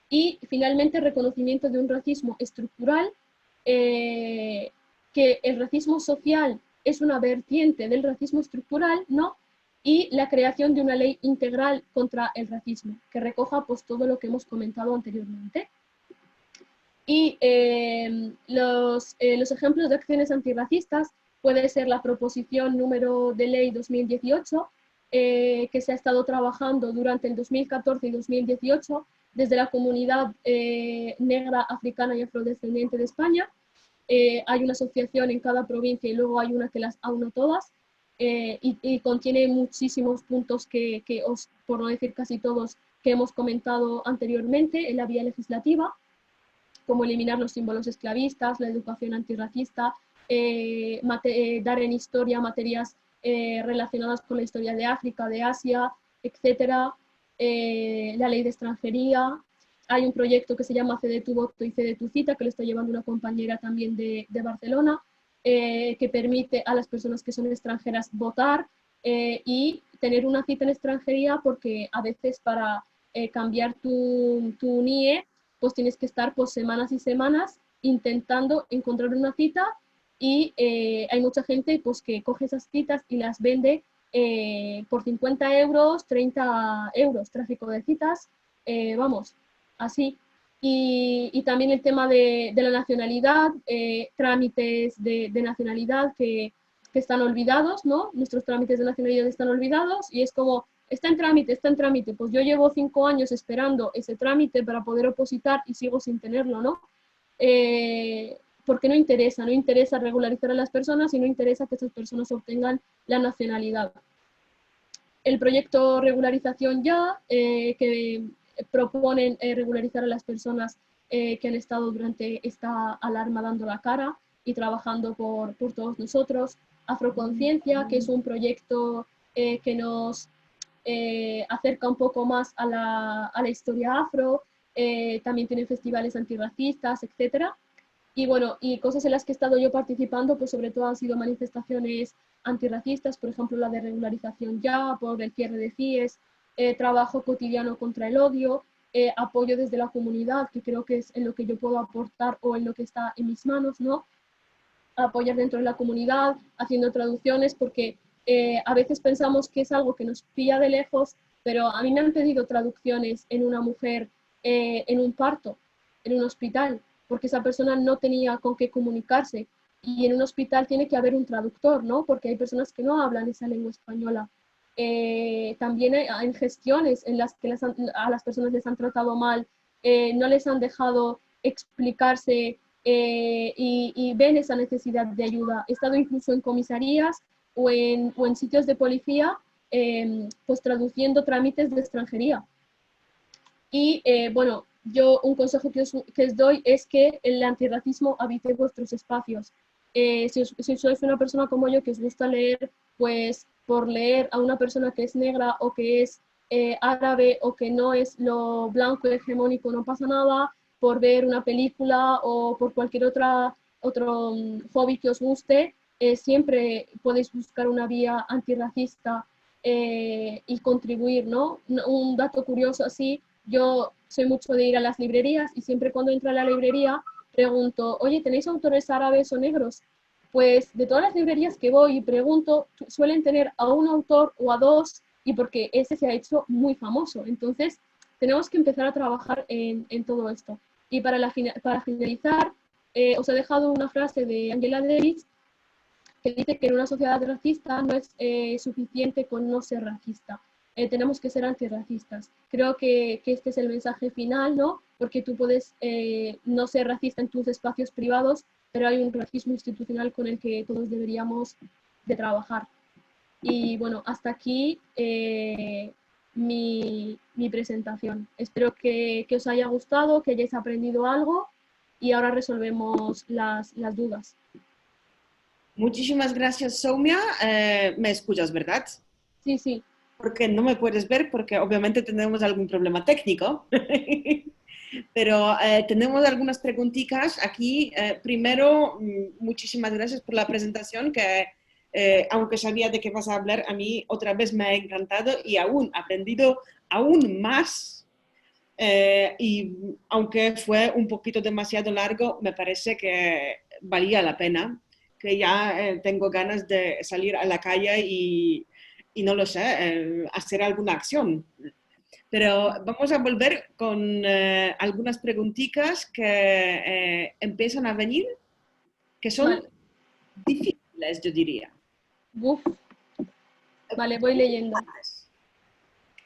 Y finalmente, reconocimiento de un racismo estructural, que el racismo social es una vertiente del racismo estructural, ¿no? Y la creación de una ley integral contra el racismo, que recoja pues todo lo que hemos comentado anteriormente. Y los ejemplos de acciones antirracistas puede ser la proposición número de ley 2018, que se ha estado trabajando durante el 2014 y 2018 desde la comunidad negra, africana y afrodescendiente de España. Hay una asociación en cada provincia y luego hay una que las aúna todas, y contiene muchísimos puntos por no decir casi todos, que hemos comentado anteriormente en la vía legislativa, como eliminar los símbolos esclavistas, la educación antirracista, dar en historia materias relacionadas con la historia de África, de Asia, etcétera, la ley de extranjería. Hay un proyecto que se llama Cede tu voto y cede tu cita, que lo está llevando una compañera también de Barcelona, que permite a las personas que son extranjeras votar y tener una cita en extranjería, porque a veces para cambiar tu NIE, pues tienes que estar pues semanas y semanas intentando encontrar una cita, y hay mucha gente pues que coge esas citas y las vende por 50 euros, 30 euros, tráfico de citas, vamos, así. Y también el tema de la nacionalidad, trámites de nacionalidad que están olvidados, ¿no? Nuestros trámites de nacionalidad están olvidados y es como, está en trámite, pues yo llevo 5 años esperando ese trámite para poder opositar y sigo sin tenerlo, ¿no? Porque no interesa regularizar a las personas y no interesa que esas personas obtengan la nacionalidad. El proyecto Regularización Ya, que proponen regularizar a las personas que han estado durante esta alarma dando la cara y trabajando por todos nosotros. Afroconciencia, que es un proyecto que nos acerca un poco más a la historia afro, también tienen festivales antirracistas, etcétera. Y bueno, y cosas en las que he estado yo participando, pues sobre todo han sido manifestaciones antirracistas, por ejemplo la de Regularización Ya, por el cierre de CIES, trabajo cotidiano contra el odio, apoyo desde la comunidad, que creo que es en lo que yo puedo aportar o en lo que está en mis manos, ¿no? Apoyar dentro de la comunidad, haciendo traducciones, porque a veces pensamos que es algo que nos pilla de lejos, pero a mí me han pedido traducciones en una mujer en un parto, en un hospital, porque esa persona no tenía con qué comunicarse. Y en un hospital tiene que haber un traductor, ¿no? Porque hay personas que no hablan esa lengua española. también en gestiones en las que a las personas les han tratado mal, no les han dejado explicarse y ven esa necesidad de ayuda. He estado incluso en comisarías o en sitios de policía, pues traduciendo trámites de extranjería. Y bueno, yo un consejo que os doy es que el antirracismo habite vuestros espacios. Si sois una persona como yo que os gusta leer, pues por leer a una persona que es negra o que es árabe o que no es lo blanco hegemónico no pasa nada, por ver una película o por cualquier otro hobby que os guste, siempre podéis buscar una vía antirracista y contribuir, ¿no? Un dato curioso así, yo soy mucho de ir a las librerías y siempre cuando entro a la librería pregunto, oye, ¿tenéis autores árabes o negros? Pues de todas las librerías que voy y pregunto, suelen tener a un autor o a dos y porque ese se ha hecho muy famoso. Entonces, tenemos que empezar a trabajar en todo esto. Y para finalizar, os he dejado una frase de Angela Davis que dice que en una sociedad racista no es suficiente con no ser racista. Tenemos que ser antirracistas. Creo que este es el mensaje final, ¿no? Porque tú puedes no ser racista en tus espacios privados, pero hay un racismo institucional con el que todos deberíamos de trabajar. Y bueno, hasta aquí mi presentación. Espero que os haya gustado, que hayáis aprendido algo y ahora resolvemos las dudas. Muchísimas gracias, Soumya. ¿Me escuchas, verdad? Sí, sí. Porque no me puedes ver porque obviamente tenemos algún problema técnico. Pero tenemos algunas preguntitas aquí. Primero, muchísimas gracias por la presentación, que aunque sabía de qué vas a hablar, a mí otra vez me ha encantado y aún aprendido aún más. Y aunque fue un poquito demasiado largo, me parece que valía la pena, que ya tengo ganas de salir a la calle y no lo sé, hacer alguna acción. Pero vamos a volver con algunas preguntitas que empiezan a venir, que son Vale. difíciles, yo diría. Uf. Vale, voy leyendo.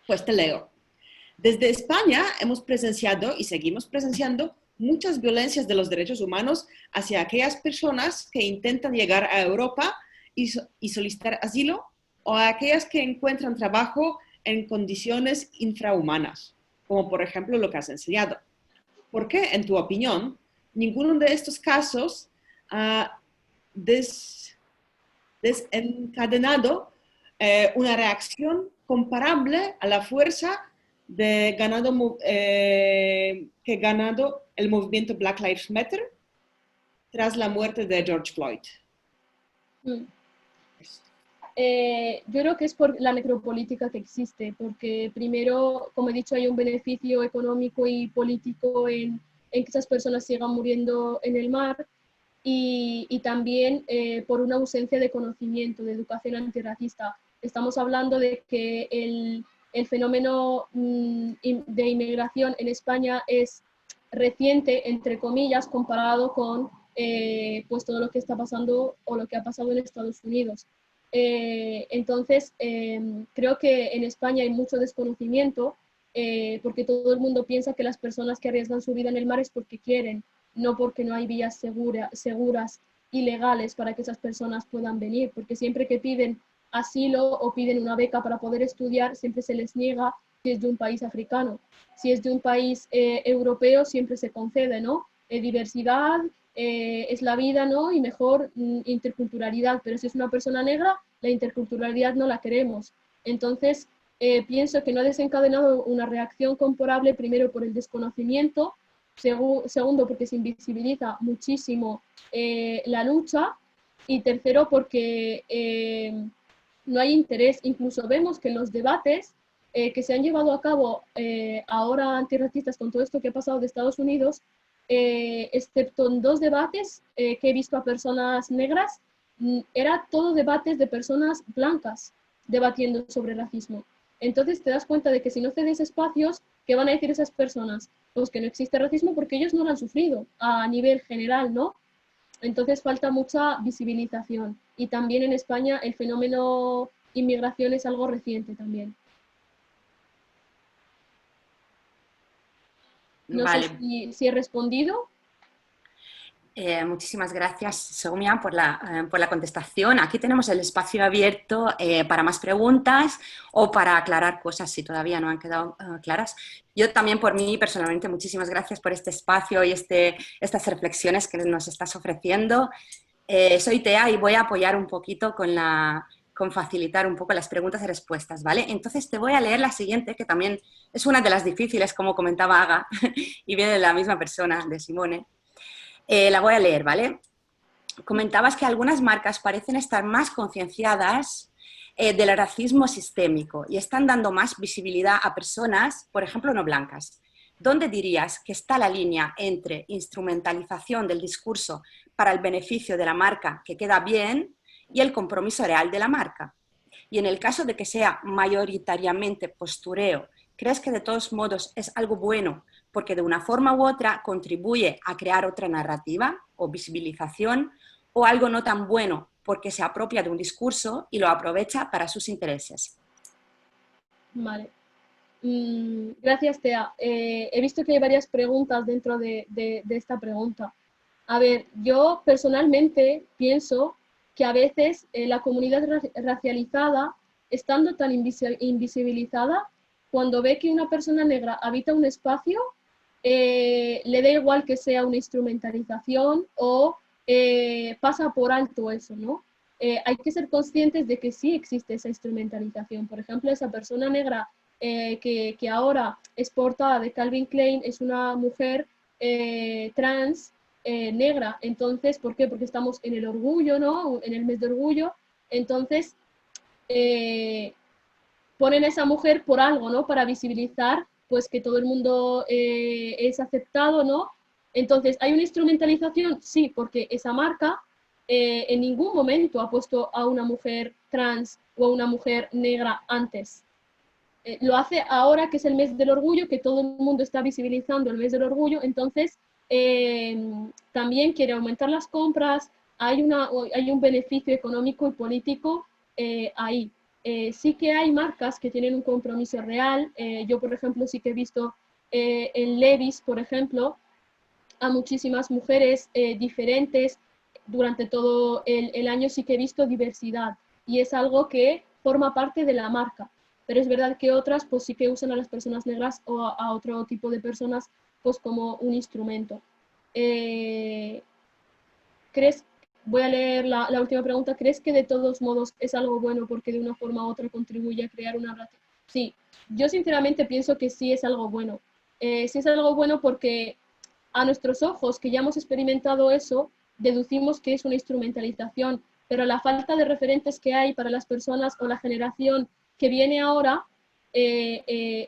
Pues te leo. Desde España hemos presenciado y seguimos presenciando muchas violencias de los derechos humanos hacia aquellas personas que intentan llegar a Europa y solicitar asilo o a aquellas que encuentran trabajo en condiciones infrahumanas, como por ejemplo lo que has enseñado. ¿Por qué, en tu opinión, ninguno de estos casos ha desencadenado una reacción comparable a la fuerza que ha ganado el movimiento Black Lives Matter tras la muerte de George Floyd? Mm. Yo creo que es por la necropolítica que existe, porque primero, como he dicho, hay un beneficio económico y político en que esas personas sigan muriendo en el mar y también por una ausencia de conocimiento, de educación antirracista. Estamos hablando de que el fenómeno de inmigración en España es reciente, entre comillas, comparado con pues todo lo que está pasando o lo que ha pasado en Estados Unidos. Entonces, creo que en España hay mucho desconocimiento porque todo el mundo piensa que las personas que arriesgan su vida en el mar es porque quieren, no porque no hay vías seguras y legales para que esas personas puedan venir, porque siempre que piden asilo o piden una beca para poder estudiar, siempre se les niega si es de un país africano. Si es de un país europeo, siempre se concede, ¿no? Diversidad, es la vida, ¿no? Y mejor interculturalidad, pero si es una persona negra, la interculturalidad no la queremos. Entonces, pienso que no ha desencadenado una reacción comparable, primero por el desconocimiento, segundo porque se invisibiliza muchísimo la lucha y tercero porque no hay interés. Incluso vemos que los debates que se han llevado a cabo ahora antirracistas con todo esto que ha pasado de Estados Unidos, excepto en dos debates que he visto a personas negras, era todo debates de personas blancas debatiendo sobre racismo. Entonces te das cuenta de que si no cedes espacios, ¿qué van a decir esas personas? Pues que no existe racismo porque ellos no lo han sufrido a nivel general, ¿no? Entonces falta mucha visibilización. Y también en España el fenómeno inmigración es algo reciente también. No sé Vale. si he respondido. Muchísimas gracias, Soumia, por la contestación. Aquí tenemos el espacio abierto para más preguntas o para aclarar cosas si todavía no han quedado claras. Yo también, por mí, personalmente, muchísimas gracias por este espacio y estas reflexiones que nos estás ofreciendo. Soy Tea y voy a apoyar un poquito con facilitar un poco las preguntas y respuestas, ¿vale? Entonces te voy a leer la siguiente, que también es una de las difíciles, como comentaba Aga, y viene de la misma persona, de Simone. La voy a leer, ¿vale? Comentabas que algunas marcas parecen estar más concienciadas del racismo sistémico y están dando más visibilidad a personas, por ejemplo, no blancas. ¿Dónde dirías que está la línea entre instrumentalización del discurso para el beneficio de la marca, que queda bien, y el compromiso real de la marca? Y en el caso de que sea mayoritariamente postureo, ¿crees que de todos modos es algo bueno porque de una forma u otra contribuye a crear otra narrativa o visibilización, o algo no tan bueno porque se apropia de un discurso y lo aprovecha para sus intereses? Vale. Gracias, Tea. He visto que hay varias preguntas dentro de esta pregunta. A ver, yo personalmente pienso que a veces la comunidad racializada, estando tan invisibilizada, cuando ve que una persona negra habita un espacio, le da igual que sea una instrumentalización o pasa por alto eso, ¿no? Hay que ser conscientes de que sí existe esa instrumentalización. Por ejemplo, esa persona negra que ahora es portada de Calvin Klein es una mujer trans negra. Entonces, ¿por qué? Porque estamos en el orgullo, ¿no? En el mes de orgullo. Entonces, ponen a esa mujer por algo, ¿no? Para visibilizar, pues, que todo el mundo es aceptado, ¿no? Entonces, ¿hay una instrumentalización? Sí, porque esa marca en ningún momento ha puesto a una mujer trans o a una mujer negra antes. Lo hace ahora que es el mes del orgullo, que todo el mundo está visibilizando el mes del orgullo, entonces también quiere aumentar las compras, hay un beneficio económico y político ahí. Sí que hay marcas que tienen un compromiso real. Yo, por ejemplo, sí que he visto en Levi's, por ejemplo, a muchísimas mujeres diferentes. Durante todo el año sí que he visto diversidad y es algo que forma parte de la marca. Pero es verdad que otras pues sí que usan a las personas negras o a otro tipo de personas pues como un instrumento. ¿Crees, voy a leer la última pregunta, ¿crees que de todos modos es algo bueno porque de una forma u otra contribuye a crear una relación? Sí, yo sinceramente pienso que sí es algo bueno. Sí es algo bueno porque a nuestros ojos, que ya hemos experimentado eso, deducimos que es una instrumentalización, pero la falta de referentes que hay para las personas o la generación que viene ahora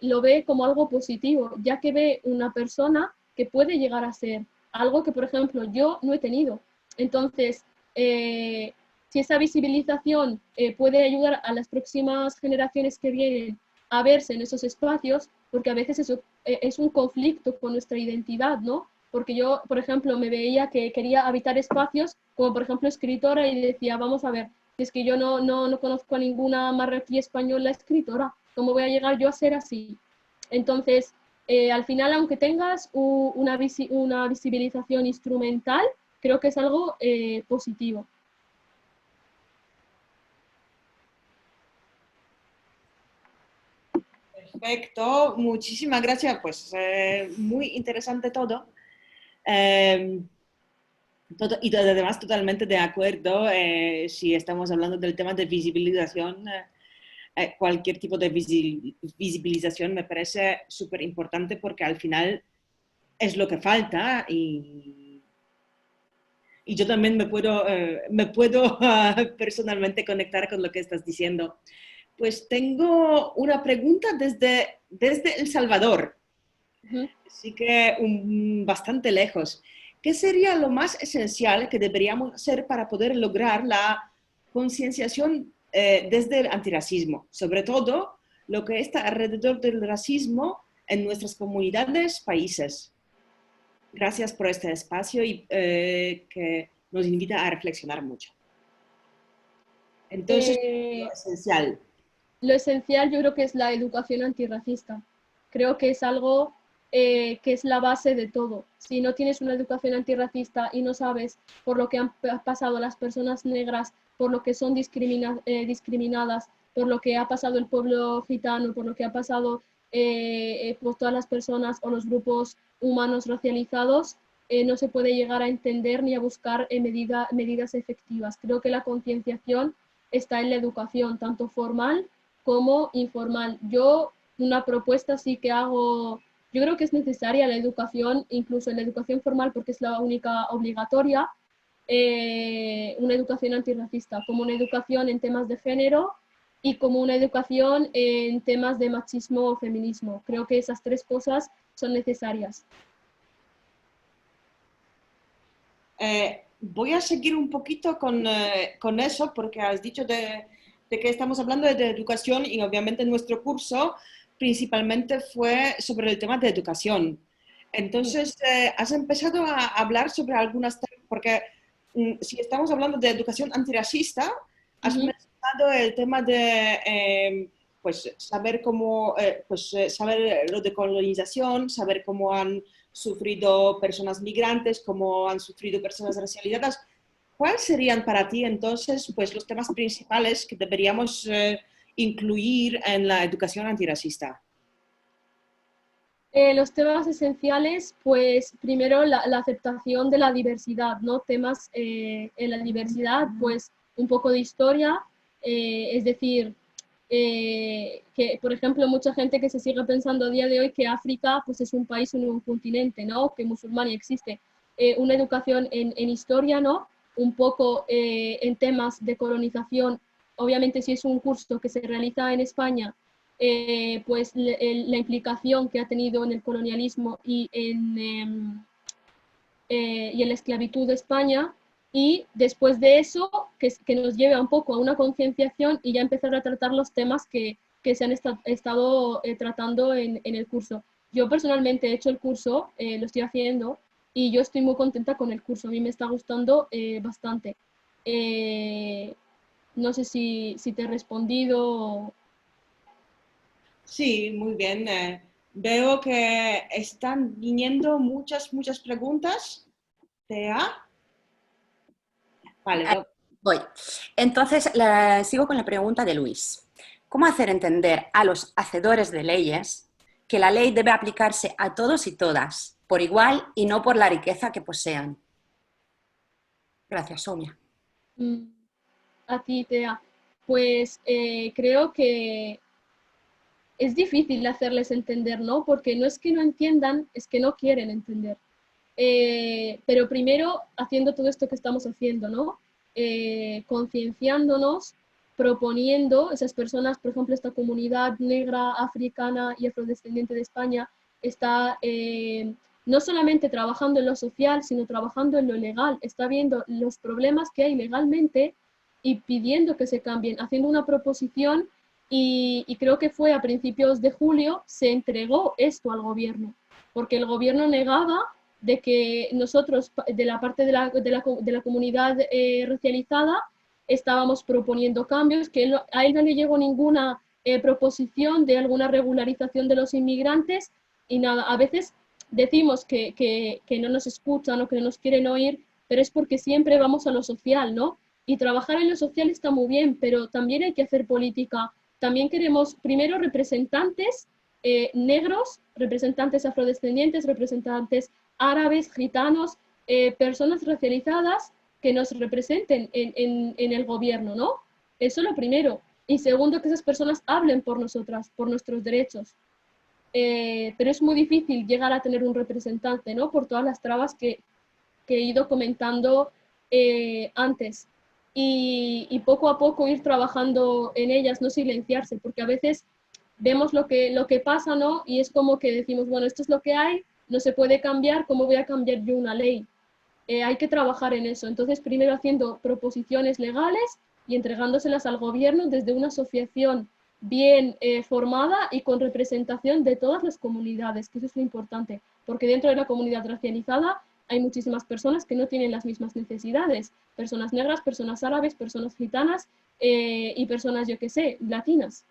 lo ve como algo positivo, ya que ve una persona que puede llegar a ser algo que, por ejemplo, yo no he tenido. Entonces, si esa visibilización puede ayudar a las próximas generaciones que vienen a verse en esos espacios, porque a veces eso es un conflicto con nuestra identidad, ¿no? Porque yo, por ejemplo, me veía que quería habitar espacios como, por ejemplo, escritora y decía, vamos a ver, si es que yo no conozco a ninguna marroquí española escritora, ¿cómo voy a llegar yo a ser así? Entonces, al final, aunque tengas una visibilización instrumental, creo que es algo positivo. Perfecto, muchísimas gracias. Pues muy interesante todo. Eh, y además totalmente de acuerdo si estamos hablando del tema de visibilización. Cualquier tipo de visibilización me parece súper importante porque al final es lo que falta y yo también me puedo personalmente conectar con lo que estás diciendo. Pues tengo una pregunta desde El Salvador, así que bastante lejos. ¿Qué sería lo más esencial que deberíamos hacer para poder lograr la concienciación desde el antirracismo? Sobre todo lo que está alrededor del racismo en nuestras comunidades, países. Gracias por este espacio y que nos invita a reflexionar mucho. Entonces, Eh, lo esencial. lo esencial yo creo que es la educación antirracista. Creo que es algo que es la base de todo. Si no tienes una educación antirracista y no sabes por lo que han pasado las personas negras, por lo que son discriminadas, por lo que ha pasado el pueblo gitano, por lo que ha pasado por todas las personas o los grupos humanos racializados, no se puede llegar a entender ni a buscar medidas efectivas. Creo que la concienciación está en la educación, tanto formal como informal. Yo una propuesta sí que hago, yo creo que es necesaria la educación, incluso en la educación formal, porque es la única obligatoria, una educación antirracista, como una educación en temas de género y como una educación en temas de machismo o feminismo. Creo que esas tres cosas son necesarias. Voy a seguir un poquito con eso porque has dicho de que estamos hablando de educación y obviamente nuestro curso principalmente fue sobre el tema de educación. Entonces, has empezado a hablar sobre algunas, porque si estamos hablando de educación antirracista, has Uh -huh. mencionado el tema de pues, saber cómo, saber lo de colonización, saber cómo han sufrido personas migrantes, cómo han sufrido personas racializadas. ¿Cuáles serían para ti entonces pues, los temas principales que deberíamos incluir en la educación antirracista? Los temas esenciales, pues primero la aceptación de la diversidad, ¿no? Temas en la diversidad, pues un poco de historia, es decir, que por ejemplo mucha gente que se sigue pensando a día de hoy que África pues es un país, un continente, ¿no? Que Musulmania existe. Una educación en historia, ¿no? Un poco en temas de colonización, obviamente si es un curso que se realiza en España, pues la implicación que ha tenido en el colonialismo y en la esclavitud de España, y después de eso que nos lleve un poco a una concienciación y ya empezar a tratar los temas que se han estado tratando en el curso. Yo personalmente he hecho el curso, lo estoy haciendo, y yo estoy muy contenta con el curso, a mí me está gustando bastante. No sé si te he respondido. Sí, muy bien. Veo que están viniendo muchas preguntas. Tea. Vale, Voy. Entonces, sigo con la pregunta de Luis. ¿Cómo hacer entender a los hacedores de leyes que la ley debe aplicarse a todos y todas por igual y no por la riqueza que posean? Gracias, Sonia. A ti, Tea. Pues creo que es difícil hacerles entender, ¿no? Porque no es que no entiendan, es que no quieren entender. Pero primero haciendo todo esto que estamos haciendo, ¿no? Concienciándonos, proponiendo, esas personas, por ejemplo, esta comunidad negra, africana y afrodescendiente de España, está no solamente trabajando en lo social, sino trabajando en lo legal, está viendo los problemas que hay legalmente y pidiendo que se cambien, haciendo una proposición y creo que fue a principios de julio se entregó esto al gobierno, porque el gobierno negaba de que nosotros, de la parte de la comunidad racializada, estábamos proponiendo cambios, que a él no le llegó ninguna proposición de alguna regularización de los inmigrantes y nada. A veces decimos que no nos escuchan o que no nos quieren oír, pero es porque siempre vamos a lo social, ¿no? Y trabajar en lo social está muy bien, pero también hay que hacer política. También queremos primero representantes negros, representantes afrodescendientes, representantes árabes, gitanos, personas racializadas que nos representen en el gobierno, ¿no? Eso es lo primero. Y segundo, que esas personas hablen por nosotras, por nuestros derechos. Pero es muy difícil llegar a tener un representante, ¿no? Por todas las trabas que he ido comentando antes. Y poco a poco ir trabajando en ellas, no silenciarse, porque a veces vemos lo que pasa, ¿no? Y es como que decimos, bueno, esto es lo que hay, no se puede cambiar, ¿cómo voy a cambiar yo una ley? Hay que trabajar en eso. Entonces, primero haciendo proposiciones legales y entregándoselas al gobierno desde una asociación bien formada y con representación de todas las comunidades, que eso es lo importante, porque dentro de la comunidad racializada hay muchísimas personas que no tienen las mismas necesidades, personas negras, personas árabes, personas gitanas y personas, yo qué sé, latinas.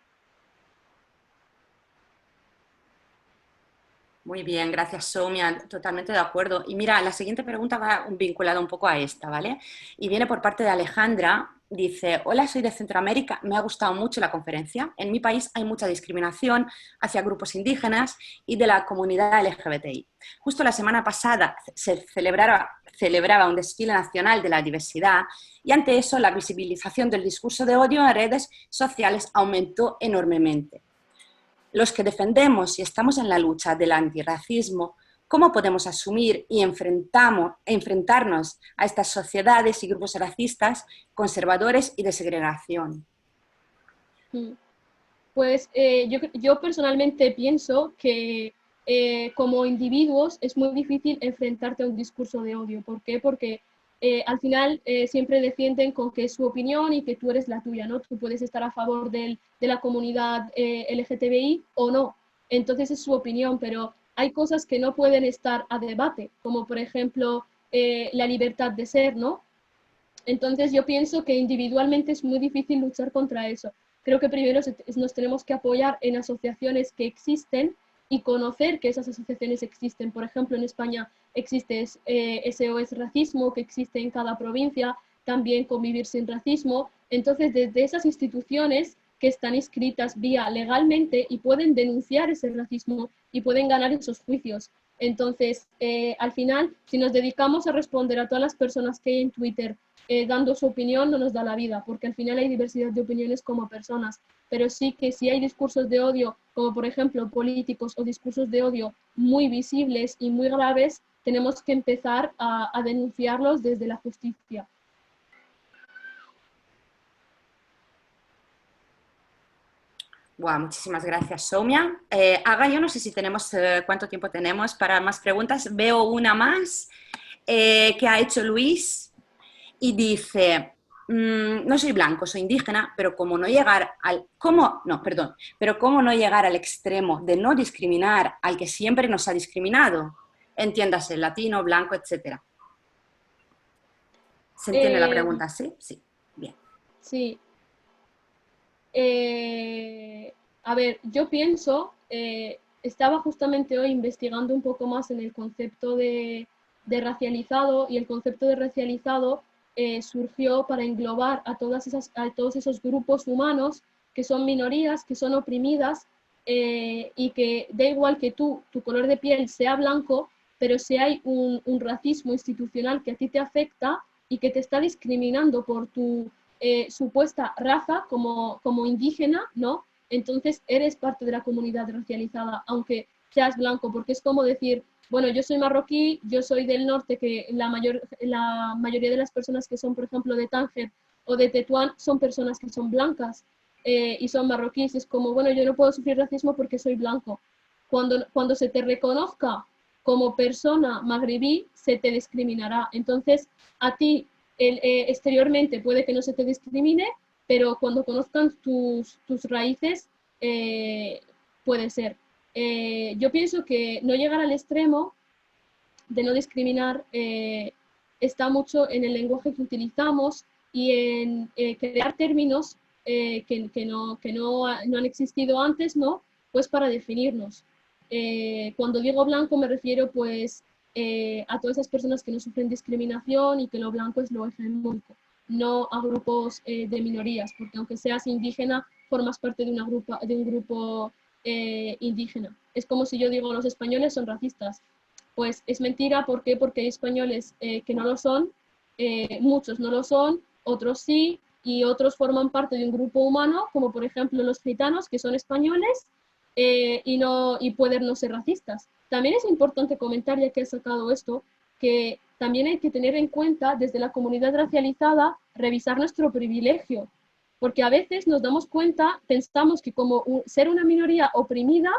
Muy bien, gracias, Soumya, totalmente de acuerdo. Y mira, la siguiente pregunta va vinculada un poco a esta, ¿vale? Y viene por parte de Alejandra, dice, hola, soy de Centroamérica, me ha gustado mucho la conferencia. En mi país hay mucha discriminación hacia grupos indígenas y de la comunidad LGBTI. Justo la semana pasada se celebraba un desfile nacional de la diversidad y ante eso la visibilización del discurso de odio en redes sociales aumentó enormemente. Los que defendemos y estamos en la lucha del antirracismo, ¿cómo podemos asumir y enfrentarnos a estas sociedades y grupos racistas, conservadores y de segregación? Pues yo personalmente pienso que como individuos es muy difícil enfrentarte a un discurso de odio. ¿Por qué? Porque al final siempre defienden con que es su opinión y que tú eres la tuya, ¿no? Tú puedes estar a favor de la comunidad LGTBI o no. Entonces es su opinión, pero hay cosas que no pueden estar a debate, como por ejemplo la libertad de ser, ¿no? Entonces yo pienso que individualmente es muy difícil luchar contra eso. Creo que primero nos tenemos que apoyar en asociaciones que existen y conocer que esas asociaciones existen. Por ejemplo, en España existe SOS Racismo, que existe en cada provincia, también Convivir sin Racismo. Entonces, desde esas instituciones que están inscritas vía legalmente y pueden denunciar ese racismo y pueden ganar esos juicios. Entonces, al final, si nos dedicamos a responder a todas las personas que hay en Twitter dando su opinión, no nos da la vida, porque al final hay diversidad de opiniones como personas, pero sí que si hay discursos de odio, como por ejemplo políticos o discursos de odio muy visibles y muy graves, tenemos que empezar a denunciarlos desde la justicia. Wow, muchísimas gracias, Soumya. Aga, yo no sé si tenemos, cuánto tiempo tenemos para más preguntas. Veo una más que ha hecho Luis y dice, no soy blanco, soy indígena, pero cómo no llegar al extremo de no discriminar al que siempre nos ha discriminado, entiéndase, latino, blanco, etcétera. ¿Se entiende la pregunta? ¿Sí? Sí, bien. Sí. A ver, yo pienso, estaba justamente hoy investigando un poco más en el concepto de racializado, y el concepto de racializado surgió para englobar a todos esos grupos humanos que son minorías, que son oprimidas, y que da igual que tu color de piel sea blanco, pero si hay un racismo institucional que a ti te afecta y que te está discriminando por tu supuesta raza como indígena, ¿no? Entonces eres parte de la comunidad racializada, aunque seas blanco, porque es como decir, bueno, yo soy marroquí, yo soy del norte, que la mayoría de las personas que son, por ejemplo, de Tánger o de Tetuán son personas que son blancas y son marroquíes. Es como, bueno, yo no puedo sufrir racismo porque soy blanco. Cuando se te reconozca como persona magrebí, se te discriminará. Entonces, a ti exteriormente puede que no se te discrimine, pero cuando conozcan tus raíces, puede ser. Yo pienso que no llegar al extremo de no discriminar está mucho en el lenguaje que utilizamos y en crear términos que no han existido antes, ¿no? Pues para definirnos. Cuando digo blanco me refiero pues a todas esas personas que no sufren discriminación y que lo blanco es lo hegemónico, no a grupos de minorías, porque aunque seas indígena, formas parte de un grupo indígena. Es como si yo digo los españoles son racistas. Pues es mentira, ¿por qué? Porque hay españoles que no lo son, muchos no lo son, otros sí, y otros forman parte de un grupo humano, como por ejemplo los gitanos, que son españoles y pueden no ser racistas. También es importante comentar, ya que he sacado esto, que también hay que tener en cuenta desde la comunidad racializada revisar nuestro privilegio, porque a veces nos damos cuenta, pensamos que como ser una minoría oprimida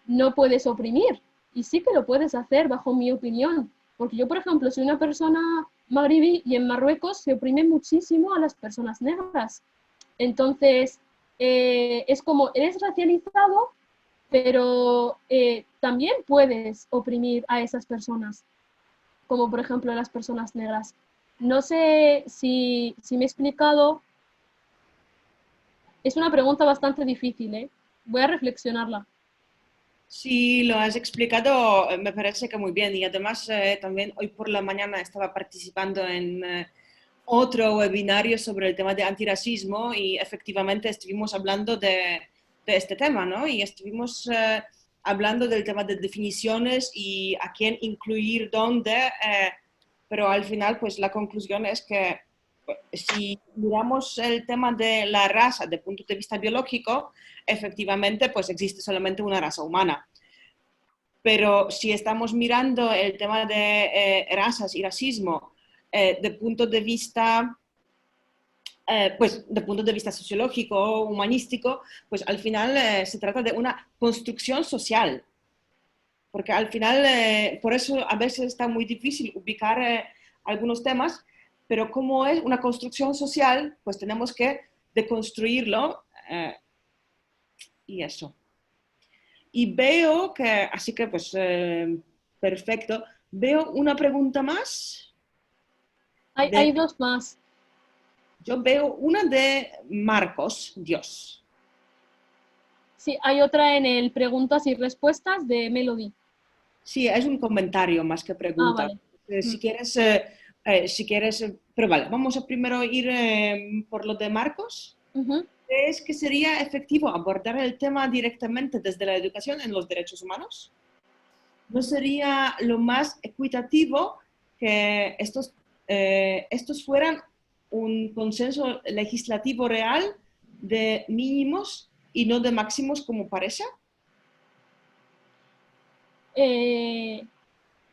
no puedes oprimir, y sí que lo puedes hacer bajo mi opinión, porque yo por ejemplo soy una persona magrebí y en Marruecos se oprime muchísimo a las personas negras. Entonces es como eres racializado, pero también puedes oprimir a esas personas. como por ejemplo las personas negras. No sé si me he explicado. Es una pregunta bastante difícil, ¿eh? Voy a reflexionarla. Sí, lo has explicado, me parece que muy bien. Y además también hoy por la mañana estaba participando en otro webinario sobre el tema de antirracismo y efectivamente estuvimos hablando de este tema, ¿no? Y estuvimos hablando del tema de definiciones y a quién incluir dónde, pero al final pues la conclusión es que si miramos el tema de la raza desde el punto de vista biológico, efectivamente pues existe solamente una raza humana. Pero si estamos mirando el tema de razas y racismo de punto de vista, pues de punto de vista sociológico, humanístico, pues al final se trata de una construcción social. Porque al final, por eso a veces está muy difícil ubicar algunos temas, pero como es una construcción social, pues tenemos que deconstruirlo y eso. Y veo que, así que pues perfecto, veo una pregunta más. Hay dos más. Yo veo una de Marcos, Dios. Sí, hay otra en el preguntas y respuestas de Melody. Sí, es un comentario más que Ah, pregunta. vale. Si quieres, pero vale, vamos a primero ir por lo de Marcos. Ujú. ¿Crees que sería efectivo abordar el tema directamente desde la educación en los derechos humanos? ¿No sería lo más equitativo que estos fueran un consenso legislativo real de mínimos y no de máximos como parece? Eh,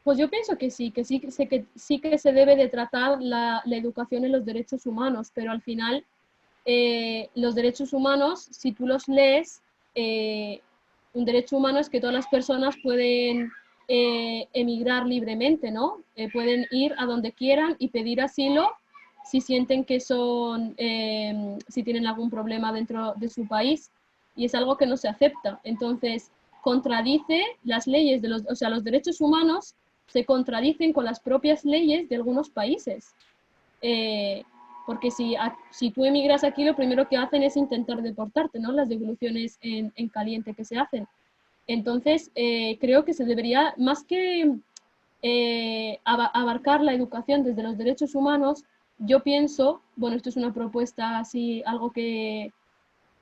pues yo pienso que sí que se debe de tratar la educación en los derechos humanos, pero al final los derechos humanos, si tú los lees, un derecho humano es que todas las personas pueden emigrar libremente, ¿no? Pueden ir a donde quieran y pedir asilo si sienten que son, si tienen algún problema dentro de su país, y es algo que no se acepta. Entonces, contradice las leyes de o sea, los derechos humanos se contradicen con las propias leyes de algunos países. Eh, porque si tú emigras aquí, lo primero que hacen es intentar deportarte, ¿no? Las devoluciones en caliente que se hacen. Entonces, creo que se debería, más que abarcar la educación desde los derechos humanos, yo pienso, bueno, esto es una propuesta así, algo que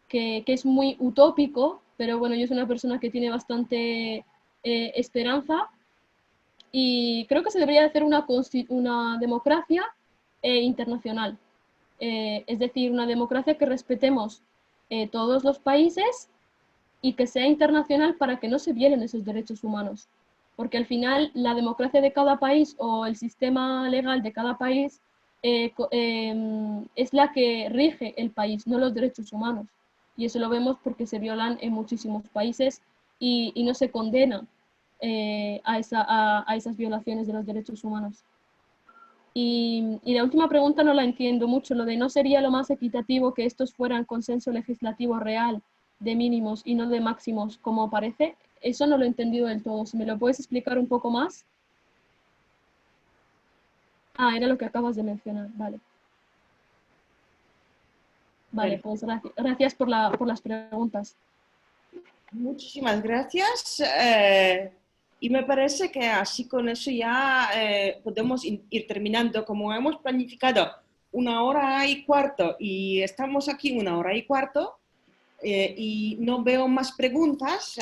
es muy utópico, pero bueno, yo soy una persona que tiene bastante esperanza y creo que se debería hacer una democracia internacional. Es decir, una democracia que respetemos todos los países y que sea internacional para que no se violen esos derechos humanos. Porque al final la democracia de cada país o el sistema legal de cada país es la que rige el país, no los derechos humanos. Y eso lo vemos porque se violan en muchísimos países y no se condena a esas violaciones de los derechos humanos. Y la última pregunta no la entiendo mucho, lo de no sería lo más equitativo que estos fueran consenso legislativo real de mínimos y no de máximos, como parece. Eso no lo he entendido del todo. Si me lo puedes explicar un poco más. Ah, era lo que acabas de mencionar. Vale. Vale, pues gracias por las preguntas. Muchísimas gracias. Y me parece que así con eso ya podemos ir terminando. Como hemos planificado 1 hora y cuarto y estamos aquí 1 hora y cuarto y no veo más preguntas,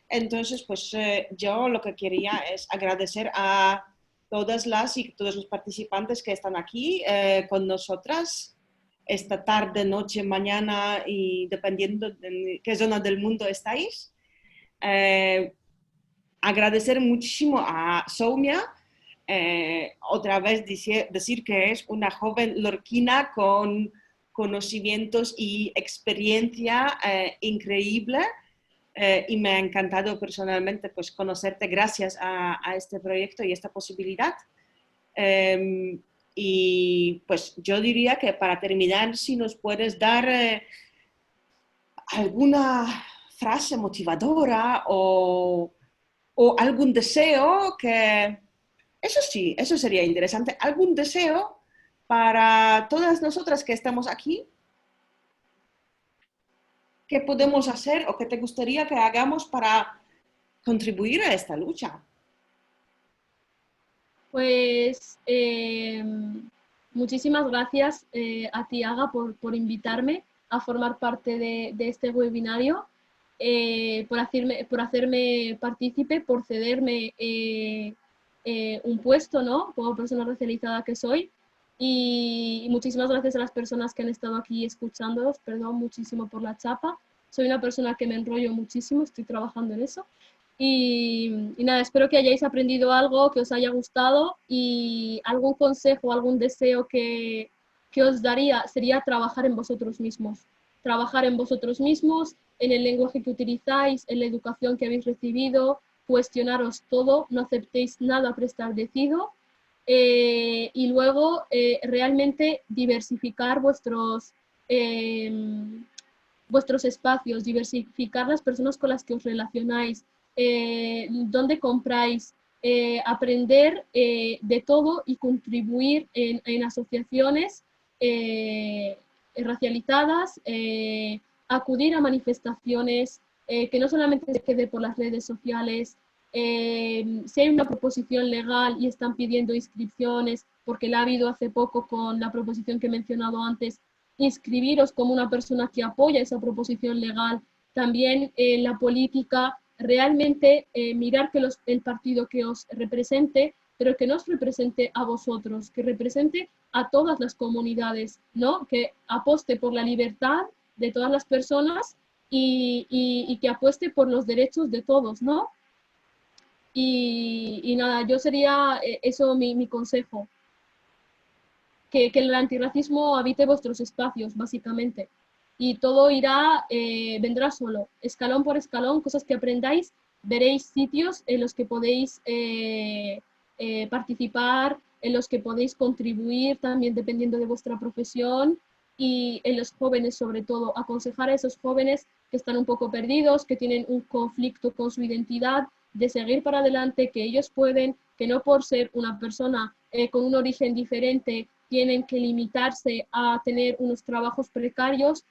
entonces pues yo lo que quería es agradecer a todas las y todos los participantes que están aquí con nosotras esta tarde, noche, mañana y dependiendo de qué zona del mundo estáis. Agradecer muchísimo a Soumia, otra vez decir que es una joven lorquina con conocimientos y experiencia increíble y me ha encantado personalmente pues, conocerte gracias a este proyecto y esta posibilidad. Y pues yo diría que para terminar, si nos puedes dar alguna frase motivadora o algún deseo Eso sí, eso sería interesante. ¿Algún deseo para todas nosotras que estamos aquí? ¿Qué podemos hacer o qué te gustaría que hagamos para contribuir a esta lucha? Pues muchísimas gracias a ti, Aga, por invitarme a formar parte de este webinario, por hacerme partícipe, por cederme un puesto, ¿no? Como persona racializada que soy. Y muchísimas gracias a las personas que han estado aquí escuchándolos. Perdón muchísimo por la chapa. Soy una persona que me enrollo muchísimo, estoy trabajando en eso. Y nada, espero que hayáis aprendido algo, que os haya gustado y algún consejo, algún deseo que os daría sería trabajar en vosotros mismos. Trabajar en vosotros mismos, en el lenguaje que utilizáis, en la educación que habéis recibido, cuestionaros todo, no aceptéis nada preestablecido y luego realmente diversificar vuestros espacios, diversificar las personas con las que os relacionáis, dónde compráis, aprender de todo y contribuir en asociaciones racializadas, acudir a manifestaciones, que no solamente se quede por las redes sociales, si hay una proposición legal y están pidiendo inscripciones, porque la ha habido hace poco con la proposición que he mencionado antes, inscribiros como una persona que apoya esa proposición legal. También en la política, realmente mirar que el partido que os represente, pero que no os represente a vosotros, que represente a todas las comunidades, ¿no? Que aposte por la libertad de todas las personas y que apueste por los derechos de todos, ¿no? Y nada, yo sería eso mi consejo, que el antirracismo habite vuestros espacios, básicamente. Y todo vendrá solo, escalón por escalón, cosas que aprendáis, veréis sitios en los que podéis participar, en los que podéis contribuir, también dependiendo de vuestra profesión, y en los jóvenes sobre todo, aconsejar a esos jóvenes que están un poco perdidos, que tienen un conflicto con su identidad, de seguir para adelante, que ellos pueden, que no por ser una persona con un origen diferente tienen que limitarse a tener unos trabajos precarios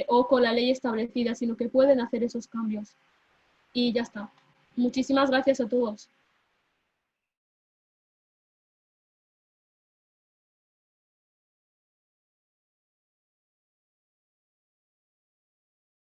o con la ley establecida, sino que pueden hacer esos cambios. Y ya está. Muchísimas gracias a todos.